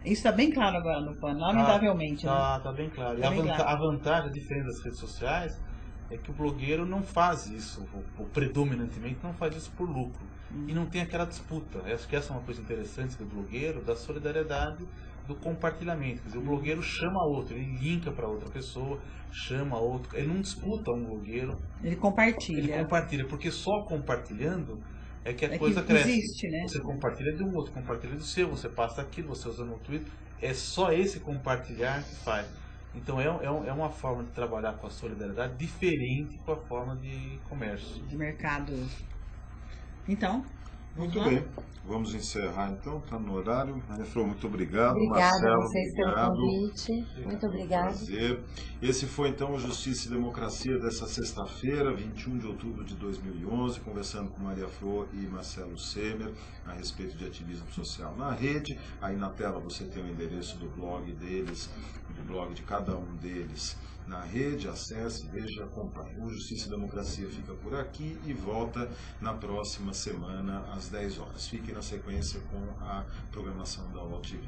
Isso está bem claro agora no Pan, lamentavelmente. Tá bem claro. A vantagem, a diferença das redes sociais, é que o blogueiro não faz isso, ou predominantemente não faz isso por lucro. E não tem aquela disputa. Acho que essa é uma coisa interessante do blogueiro, da solidariedade, do compartilhamento. Quer dizer, o blogueiro chama outro, ele linka para outra pessoa, chama outro. Ele não disputa um blogueiro. Ele compartilha. Ele compartilha, porque só compartilhando é que a coisa cresce. Existe, né? Você compartilha do outro, compartilha do seu, você passa aquilo, você usa no Twitter. É só esse compartilhar que faz. Então é uma forma de trabalhar com a solidariedade diferente com a forma de comércio. De mercado. Então, muito bem. Vamos encerrar então, está no horário. Maria Flor, muito obrigado. Obrigada Marcelo, a vocês pelo convite. Muito obrigada. Prazer. Esse foi então o Justiça e Democracia dessa sexta-feira, 21 de outubro de 2011, conversando com Maria Flor e Marcelo Semer a respeito de ativismo social na rede. Aí na tela você tem o endereço do blog deles, do blog de cada um deles na rede. Acesse, veja, acompanhe. O Justiça e Democracia fica por aqui e volta na próxima semana às 10 horas. Fique na sequência com a programação da UOL TV.